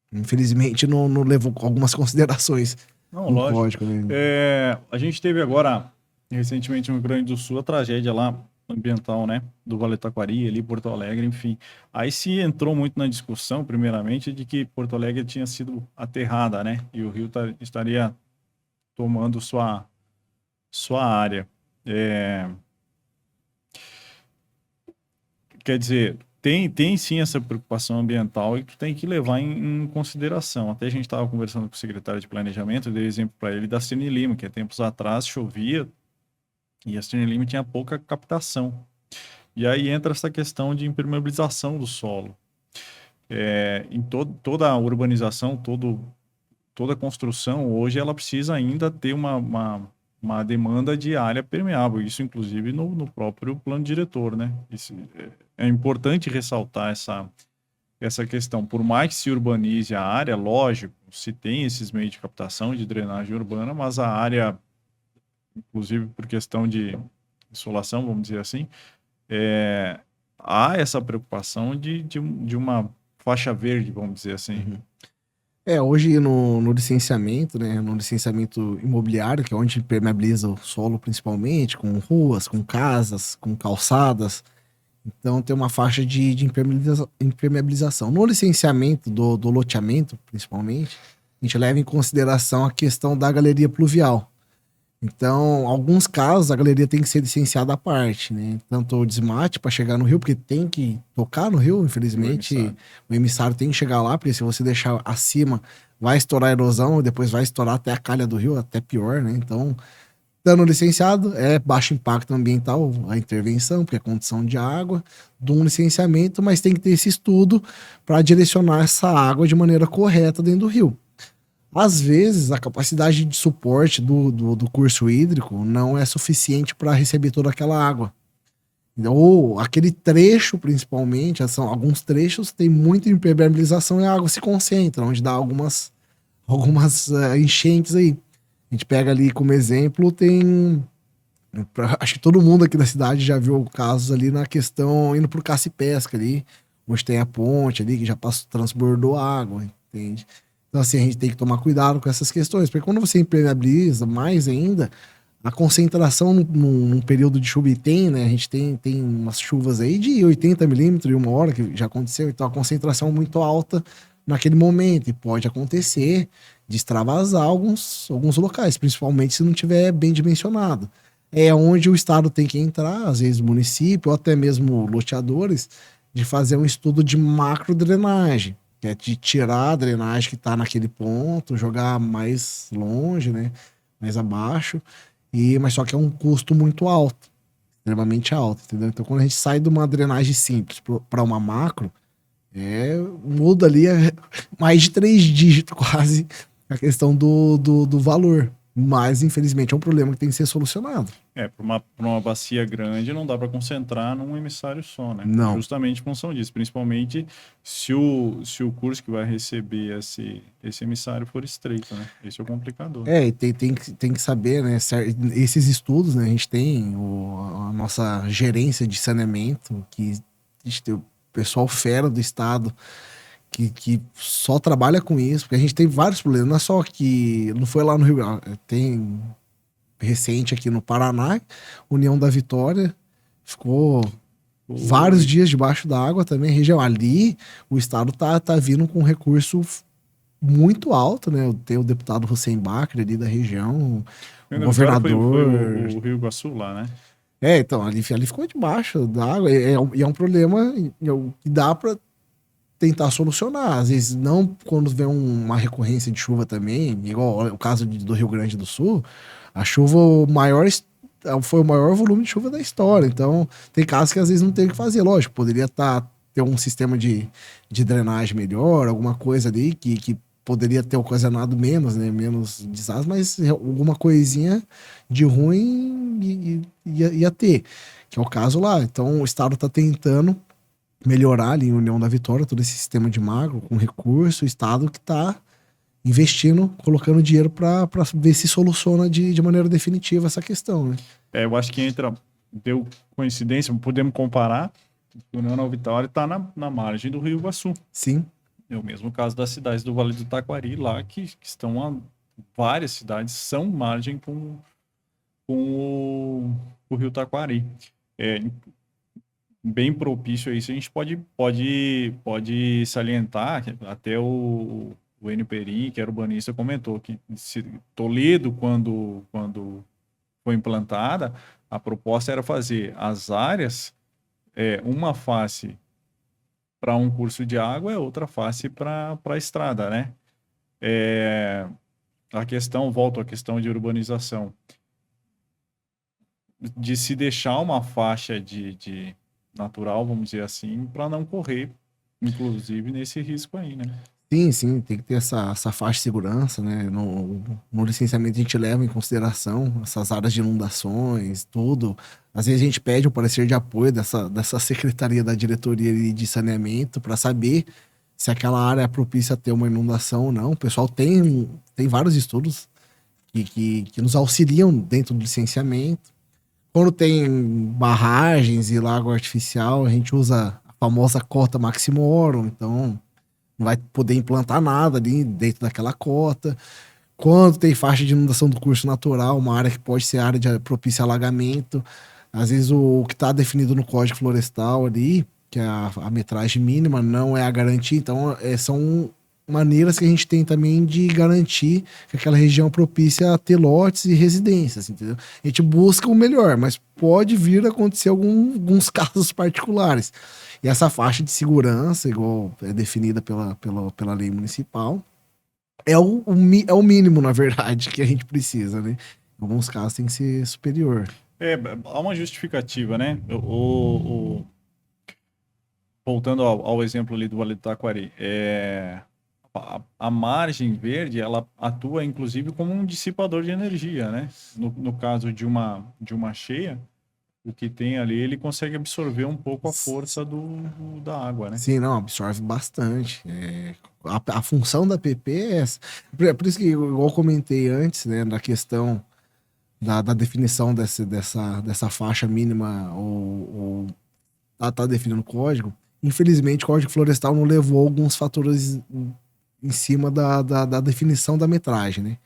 Infelizmente não levou algumas considerações. Não, lógico. A gente teve agora, recentemente, no Rio Grande do Sul, a tragédia lá ambiental, né? Do Vale do Taquari, ali, Porto Alegre, enfim. Aí se entrou muito na discussão, primeiramente, de que Porto Alegre tinha sido aterrada, né? E o rio estaria tomando sua área. Quer dizer, tem sim essa preocupação ambiental e tu tem que levar em consideração. Até a gente estava conversando com o secretário de Planejamento, eu dei exemplo para ele da Cine Lima, que há tempos atrás chovia e a Cine Lima tinha pouca captação. E aí entra essa questão de impermeabilização do solo. Em toda a urbanização, toda a construção, hoje ela precisa ainda ter uma demanda de área permeável, isso inclusive no próprio plano diretor, né? É importante ressaltar essa questão. Por mais que se urbanize a área, lógico, se tem esses meios de captação de drenagem urbana, mas a área, inclusive por questão de insolação, vamos dizer assim, há essa preocupação de uma faixa verde, vamos dizer assim. Uhum. Hoje no licenciamento, né, no licenciamento imobiliário, que é onde permeabiliza o solo principalmente, com ruas, com casas, com calçadas, então tem uma faixa de impermeabilização. No licenciamento do loteamento, principalmente, a gente leva em consideração a questão da galeria pluvial. Então, em alguns casos, a galeria tem que ser licenciada à parte, né? Tanto o desmate para chegar no rio, porque tem que tocar no rio, infelizmente. O emissário tem que chegar lá, porque se você deixar acima, vai estourar a erosão, e depois vai estourar até a calha do rio, até pior, né? Então, dando licenciado, é baixo impacto ambiental a intervenção, porque é condição de água, de um licenciamento, mas tem que ter esse estudo para direcionar essa água de maneira correta dentro do rio. Às vezes, a capacidade de suporte do curso hídrico não é suficiente para receber toda aquela água. Ou aquele trecho, principalmente, alguns trechos tem muita impermeabilização e a água se concentra, onde dá algumas enchentes aí. A gente pega ali como exemplo, acho que todo mundo aqui da cidade já viu casos ali na questão, indo pro caça e pesca ali, onde tem a ponte ali, que já transbordou água, entende? Então, assim, a gente tem que tomar cuidado com essas questões, porque quando você impermeabiliza mais ainda, a concentração num período de chuva, e tem, né? A gente tem umas chuvas aí de 80 milímetros em uma hora, que já aconteceu, então a concentração é muito alta naquele momento, e pode acontecer de extravasar alguns locais, principalmente se não tiver bem dimensionado. É onde o Estado tem que entrar, às vezes o município, ou até mesmo loteadores, de fazer um estudo de macro drenagem, que é de tirar a drenagem que está naquele ponto, jogar mais longe, né? Mais abaixo, mas só que é um custo muito alto, extremamente alto, entendeu? Então, quando a gente sai de uma drenagem simples para uma macro, muda ali mais de 3 dígitos quase a questão do valor. Mas, infelizmente, é um problema que tem que ser solucionado. Para uma bacia grande não dá para concentrar num emissário só, né? Não. Justamente em função disso, principalmente se o curso que vai receber esse emissário for estreito, né? Esse é o complicador. E tem que saber, né? Esses estudos, né? A gente tem a nossa gerência de saneamento, que a gente tem o pessoal fera do estado que só trabalha com isso, porque a gente tem vários problemas, não é só que não foi lá no Rio, tem recente aqui no Paraná, União da Vitória, ficou vários dias debaixo d'água também, região ali, o estado tá vindo com recurso muito alto, né? Tem o deputado Hussein Bacri ali da região, o governador. Foi o Rio Iguaçu lá, né? Então, ali ficou debaixo d'água, e é um problema que dá para tentar solucionar. Às vezes, não quando vem uma recorrência de chuva também, igual o caso do Rio Grande do Sul, a chuva foi o maior volume de chuva da história. Então, tem casos que às vezes não tem o que fazer. Lógico, poderia ter um sistema de drenagem melhor, alguma coisa ali que poderia ter ocasionado menos, né? Menos desastre, mas alguma coisinha de ruim ia ter, que é o caso lá. Então, o Estado está tentando melhorar ali em União da Vitória, todo esse sistema de macro, com recurso, o Estado que está investindo, colocando dinheiro para ver se soluciona de maneira definitiva essa questão, né? Eu acho que deu coincidência, podemos comparar, União da Vitória está na margem do Rio Iguaçu. Sim. É o mesmo caso das cidades do Vale do Taquari, lá que estão várias cidades são margem com o Rio Taquari. Bem propício a isso, a gente pode salientar, até o Enio Perin, que era urbanista, comentou que Toledo, quando foi implantada, a proposta era fazer as áreas, uma face para um curso de água, outra face para a estrada, né? Volto à questão de urbanização, de se deixar uma faixa de natural, vamos dizer assim, para não correr, inclusive, nesse risco aí, né? Sim, tem que ter essa faixa de segurança, né? No licenciamento a gente leva em consideração essas áreas de inundações, tudo. Às vezes a gente pede o parecer de apoio dessa secretaria da diretoria de saneamento para saber se aquela área é propícia a ter uma inundação ou não. O pessoal tem vários estudos que nos auxiliam dentro do licenciamento. Quando tem barragens e lago artificial, a gente usa a famosa cota maximorum, então não vai poder implantar nada ali dentro daquela cota. Quando tem faixa de inundação do curso natural, uma área que pode ser área de propícia a alagamento, às vezes o que está definido no Código Florestal ali, que é a metragem mínima, não é a garantia. Então, são maneiras que a gente tem também de garantir que aquela região é propícia a ter lotes e residências, entendeu? A gente busca o melhor, mas pode vir a acontecer alguns casos particulares. E essa faixa de segurança, igual é definida pela lei municipal, é o mínimo, na verdade, que a gente precisa, né? Em alguns casos tem que ser superior. Há uma justificativa, né? Voltando ao exemplo ali do Vale do Taquari, a margem verde, ela atua inclusive como um dissipador de energia, né? No caso de uma cheia, o que tem ali, ele consegue absorver um pouco a força da água, né? Sim, não, absorve bastante. A função da PP é essa. Por isso que, igual eu comentei antes, né, da questão da definição dessa faixa mínima, ou tá definindo o código. Infelizmente, o Código Florestal não levou alguns fatores em cima da definição da metragem, né?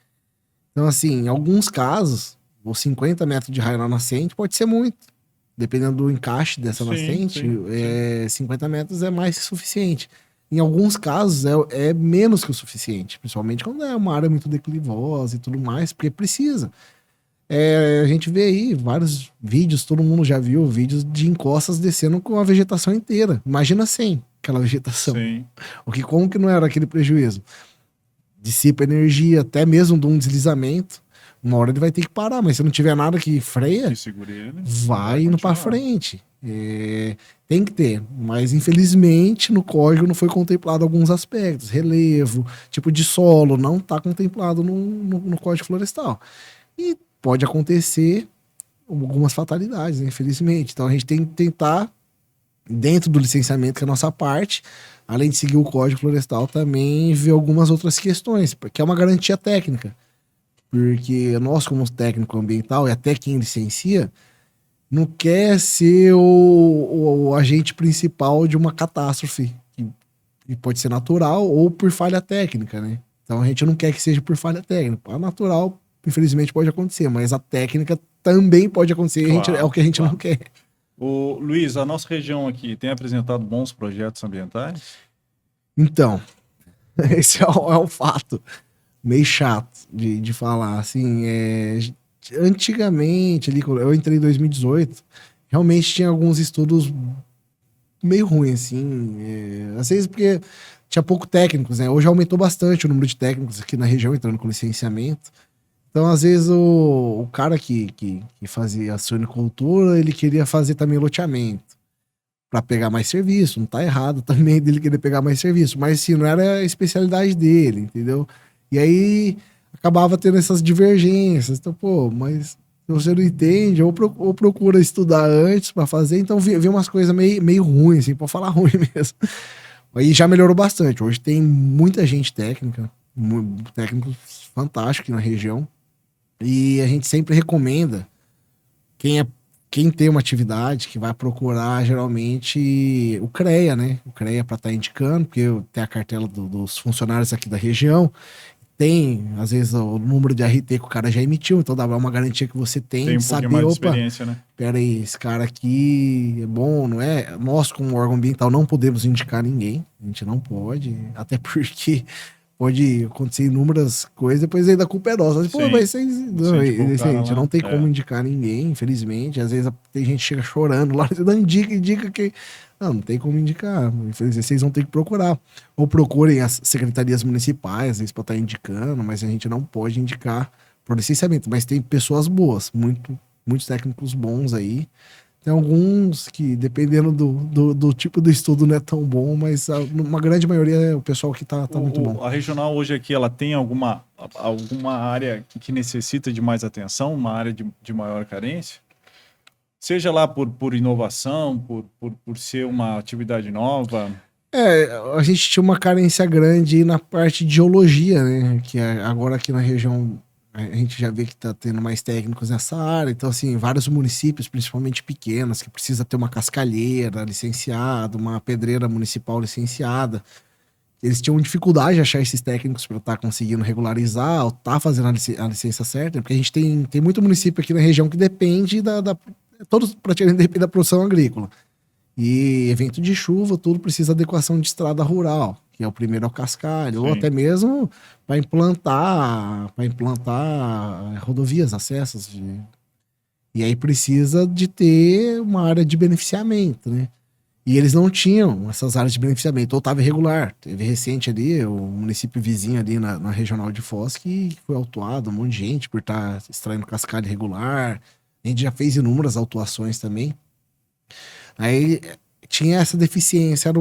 Então, assim, em alguns casos, ou 50 metros de raio na nascente, pode ser muito. Dependendo do encaixe dessa Sim, nascente, sim, 50 metros é mais que suficiente. Em alguns casos é menos que o suficiente, principalmente quando é uma área muito declivosa e tudo mais, porque precisa. A gente vê aí vários vídeos, todo mundo já viu vídeos de encostas descendo com a vegetação inteira. Imagina sem aquela vegetação. sim. Como que não era aquele prejuízo? Dissipa energia, até mesmo de um deslizamento. Uma hora ele vai ter que parar, mas se não tiver nada que freia, Que segure ele. vai indo para continuar. frente. Tem que ter, mas infelizmente no código não foi contemplado alguns aspectos, relevo, tipo de solo, não está contemplado no Código Florestal. E pode acontecer algumas fatalidades, né, infelizmente. Então a gente tem que tentar, dentro do licenciamento, que é a nossa parte, além de seguir o Código Florestal, também ver algumas outras questões, porque é uma garantia técnica. Porque nós, como técnico ambiental, e até quem licencia, não quer ser o agente principal de uma catástrofe, que pode ser natural ou por falha técnica, né? Então a gente não quer que seja por falha técnica. A natural, infelizmente, pode acontecer, mas a técnica também pode acontecer, é o que a gente não quer. O Luiz, a nossa região aqui tem apresentado bons projetos ambientais? Então, esse é o fato meio chato de falar, assim, antigamente, ali, quando eu entrei em 2018, realmente tinha alguns estudos meio ruins, assim, às vezes porque tinha pouco técnicos, né? Hoje aumentou bastante o número de técnicos aqui na região, entrando com licenciamento. Então, às vezes, o cara que fazia a suinicultura, ele queria fazer também loteamento para pegar mais serviço. Não tá errado também dele querer pegar mais serviço, mas assim, não era a especialidade dele, entendeu? E aí acabava tendo essas divergências. Então, pô, mas se você não entende, ou procura estudar antes para fazer, então vi umas coisas meio ruins, assim, pode falar ruim mesmo. Aí já melhorou bastante. Hoje tem muita gente técnica, técnicos fantásticos na região. E a gente sempre recomenda quem tem uma atividade que vai procurar geralmente o CREA, né? O CREA para estar indicando, porque tem a cartela dos funcionários aqui da região, tem, às vezes, o número de RT que o cara já emitiu, então dá uma garantia que você tem Tem um de pouquinho saber, mais de opa, experiência, né? pera aí, esse cara aqui é bom, não é? Nós, como órgão ambiental, não podemos indicar ninguém, a gente não pode, até porque pode acontecer inúmeras coisas, depois ainda a culpa é nossa. Mas, pô, Sim. mas vocês. Não, Incentivou o cara gente, lá. não tem como É. indicar ninguém, infelizmente. Às vezes tem gente que chega chorando lá, dando indica que. Não tem como indicar. Infelizmente, vocês vão ter que procurar. Ou procurem as secretarias municipais, às vezes, para estar indicando, mas a gente não pode indicar por licenciamento. Mas tem pessoas boas, muitos técnicos bons aí. Tem alguns que, dependendo do tipo do estudo, não é tão bom, mas uma grande maioria é o pessoal que tá muito bom. A regional hoje aqui, ela tem alguma área que necessita de mais atenção, uma área de maior carência? Seja lá por inovação, por ser uma atividade nova. A gente tinha uma carência grande na parte de geologia, né? Que agora aqui na região a gente já vê que tá tendo mais técnicos nessa área. Então, assim, vários municípios, principalmente pequenos, que precisa ter uma cascalheira licenciada, uma pedreira municipal licenciada. Eles tinham dificuldade de achar esses técnicos para estar conseguindo regularizar ou estar fazendo a licença certa, porque a gente tem muito município aqui na região que depende todos praticamente dependem da produção agrícola. E evento de chuva, tudo precisa de adequação de estrada rural, que é o primeiro ao cascalho, ou Sim. até mesmo para implantar rodovias, acessos. E aí precisa de ter uma área de beneficiamento, né? E eles não tinham essas áreas de beneficiamento, ou estava irregular. Teve recente ali, o município vizinho ali na regional de Foz, que foi autuado, um monte de gente por estar extraindo cascalho irregular. A gente já fez inúmeras autuações também. Aí tinha essa deficiência, era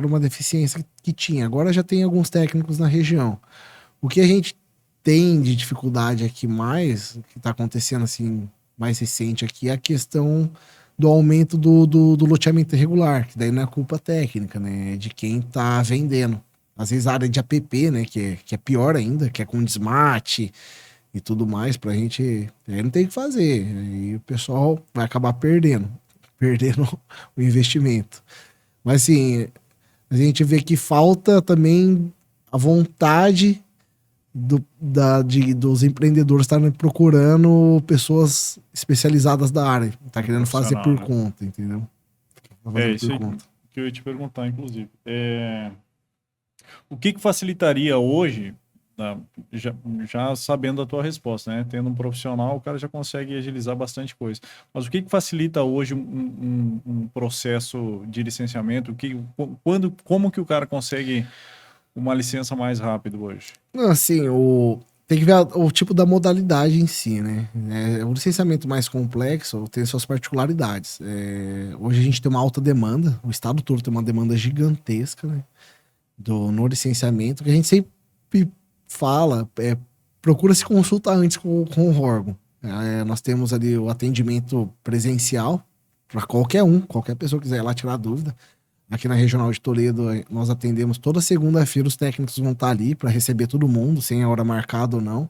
uma deficiência que tinha. Agora já tem alguns técnicos na região. O que a gente tem de dificuldade aqui mais, que está acontecendo assim, mais recente aqui, é a questão do aumento do loteamento irregular, que daí não é culpa técnica, né? É de quem está vendendo. Às vezes a área de APP, né? Que é pior ainda, que é com desmate e tudo mais, pra gente. Aí não tem o que fazer. Aí o pessoal vai acabar perdendo o investimento. Mas assim, a gente vê que falta também a vontade dos empreendedores estarem procurando pessoas especializadas da área. Tá querendo fazer por Profissional, né? conta, entendeu? Tá fazendo Isso por aí conta. que eu ia te perguntar, inclusive. O que facilitaria hoje, né, já sabendo a tua resposta, né? Tendo um profissional, o cara já consegue agilizar bastante coisa. Mas o que facilita hoje um processo de licenciamento? Como que o cara consegue uma licença mais rápido hoje? Não, assim, tem que ver o tipo da modalidade em si, né? O licenciamento mais complexo tem suas particularidades. Hoje a gente tem uma alta demanda, o estado todo tem uma demanda gigantesca, né? No licenciamento, que a gente sempre fala, procura se consultar antes com o órgão. Nós temos ali o atendimento presencial para qualquer pessoa que quiser ir lá tirar dúvida. Aqui na Regional de Toledo, nós atendemos toda segunda-feira, os técnicos vão estar ali para receber todo mundo, sem a hora marcada ou não.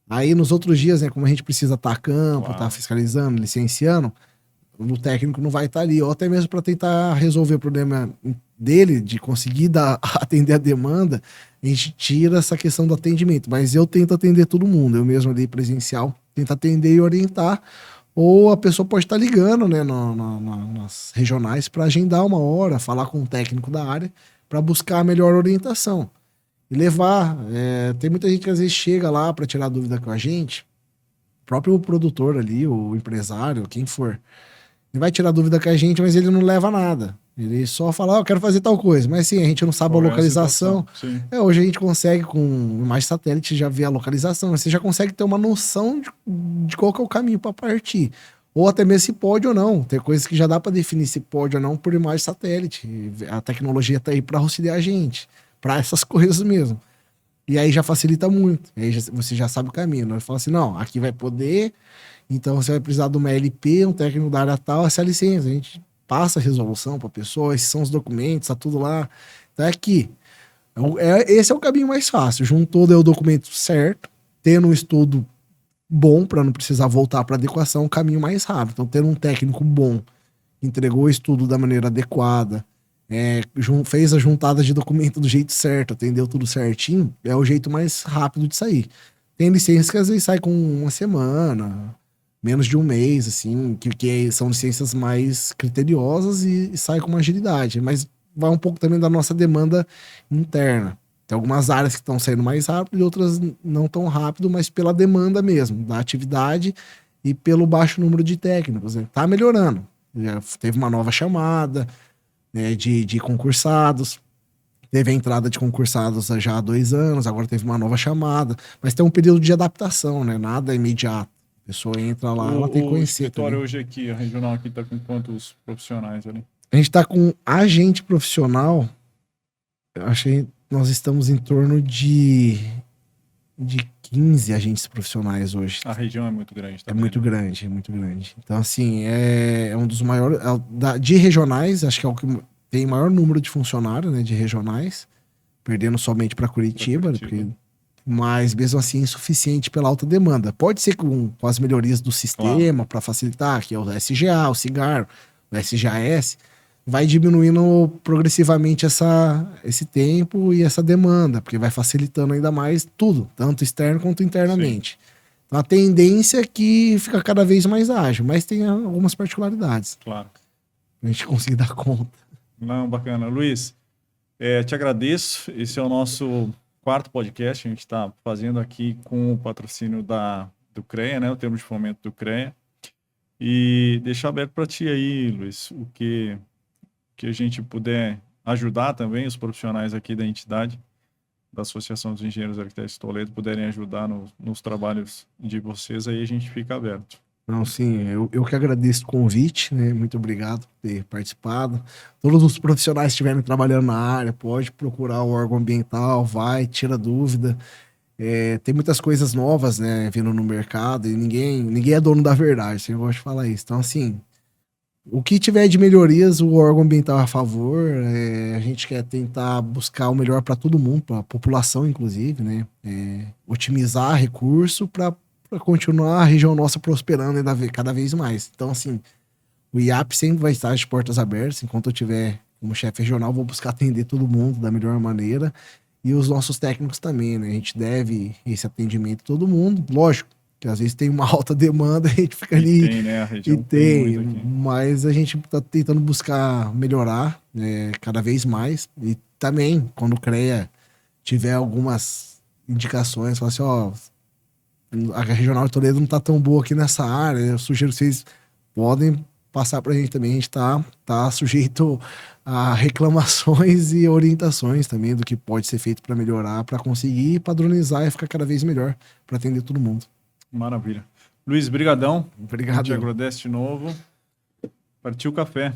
Aí nos outros dias, né, como a gente precisa estar a campo, estar fiscalizando, licenciando, o técnico não vai estar ali, ou até mesmo para tentar resolver o problema dele, de conseguir atender a demanda, a gente tira essa questão do atendimento. Mas eu tento atender todo mundo, eu mesmo ali presencial, tento atender e orientar. Ou a pessoa pode estar ligando, né, nas regionais para agendar uma hora, falar com o técnico da área para buscar a melhor orientação e levar. Tem muita gente que às vezes chega lá para tirar dúvida com a gente, o próprio produtor ali, o empresário, quem for, ele vai tirar dúvida com a gente, mas ele não leva nada. Ele só fala, eu quero fazer tal coisa. Mas sim, a gente não sabe a localização. Hoje a gente consegue, com imagem satélite, já ver a localização. Você já consegue ter uma noção de qual que é o caminho para partir. Ou até mesmo se pode ou não. Tem coisas que já dá para definir se pode ou não por imagem satélite. A tecnologia está aí para auxiliar a gente. Para essas coisas mesmo. E aí já facilita muito. Aí você já sabe o caminho. Nós falamos assim, não, aqui vai poder... Então você vai precisar de uma LP, um técnico da área tal, essa é a licença. A gente passa a resolução para a pessoa, esses são os documentos, tá tudo lá. Então é aqui. Esse é o caminho mais fácil. Juntou o documento certo, tendo um estudo bom para não precisar voltar para adequação, o caminho mais rápido. Então, tendo um técnico bom, que entregou o estudo da maneira adequada, fez a juntada de documento do jeito certo, atendeu tudo certinho, é o jeito mais rápido de sair. Tem licenças que às vezes sai com uma semana, menos de um mês, assim, que são licenças mais criteriosas e sai com uma agilidade. Mas vai um pouco também da nossa demanda interna. Tem algumas áreas que estão saindo mais rápido e outras não tão rápido, mas pela demanda mesmo, da atividade e pelo baixo número de técnicos. Né? Tá melhorando. Já teve uma nova chamada, né, de concursados. Teve a entrada de concursados já há 2 anos, agora teve uma nova chamada. Mas tem um período de adaptação, né? Nada imediato. A pessoa entra lá, ela tem que conhecer. O escritório também. Hoje aqui, a regional aqui, tá com quantos profissionais ali? A gente tá com agente profissional. Eu achei que nós estamos em torno de 15 agentes profissionais hoje. A região é muito grande também. É muito grande, é muito grande. Então, assim, é um dos maiores. De regionais, acho que é o que tem maior número de funcionários, né? De regionais, perdendo somente para Curitiba, né, porque, mas mesmo assim insuficiente pela alta demanda. Pode ser com as melhorias do sistema para facilitar, que é o SGA, o Cigarro, o SGAS, vai diminuindo progressivamente esse tempo e essa demanda, porque vai facilitando ainda mais tudo, tanto externo quanto internamente. Então, a tendência é que fica cada vez mais ágil, mas tem algumas particularidades. Claro. A gente conseguir dar conta. Não, bacana. Luiz, te agradeço. Esse é o nosso 4º podcast. A gente está fazendo aqui com o patrocínio do CREA, né? O termo de fomento do CREA. E deixar aberto para ti aí, Luiz, o que a gente puder ajudar também, os profissionais aqui da entidade, da Associação dos Engenheiros Arquitetos de Toledo, puderem ajudar nos trabalhos de vocês, aí a gente fica aberto. Não, sim, eu que agradeço o convite, né? Muito obrigado por ter participado. Todos os profissionais que estiverem trabalhando na área, pode procurar o órgão ambiental, tira dúvida. Tem muitas coisas novas, né, vindo no mercado e ninguém é dono da verdade, eu gosto de falar isso. Então, assim, o que tiver de melhorias, o órgão ambiental é a favor. A gente quer tentar buscar o melhor para todo mundo, para a população, inclusive, né? Otimizar recurso para continuar a região nossa prosperando cada vez mais. Então, assim, o IAP sempre vai estar de portas abertas. Enquanto eu tiver como chefe regional, vou buscar atender todo mundo da melhor maneira E os nossos técnicos também, né? A gente deve esse atendimento a todo mundo. Lógico que às vezes tem uma alta demanda, a gente fica ali Tem, né? A e região tem tem, muito aqui. mas a gente tá tentando buscar melhorar, né, cada vez mais. E também, quando o CREA tiver algumas indicações, falar assim, ó, a Regional de Toledo não tá tão boa aqui nessa área, eu sugiro que vocês podem passar pra gente também, a gente tá sujeito a reclamações e orientações também do que pode ser feito para melhorar, para conseguir padronizar e ficar cada vez melhor para atender todo mundo. Maravilha. Luiz, brigadão. A gente Obrigado. agradece de novo. Partiu o café.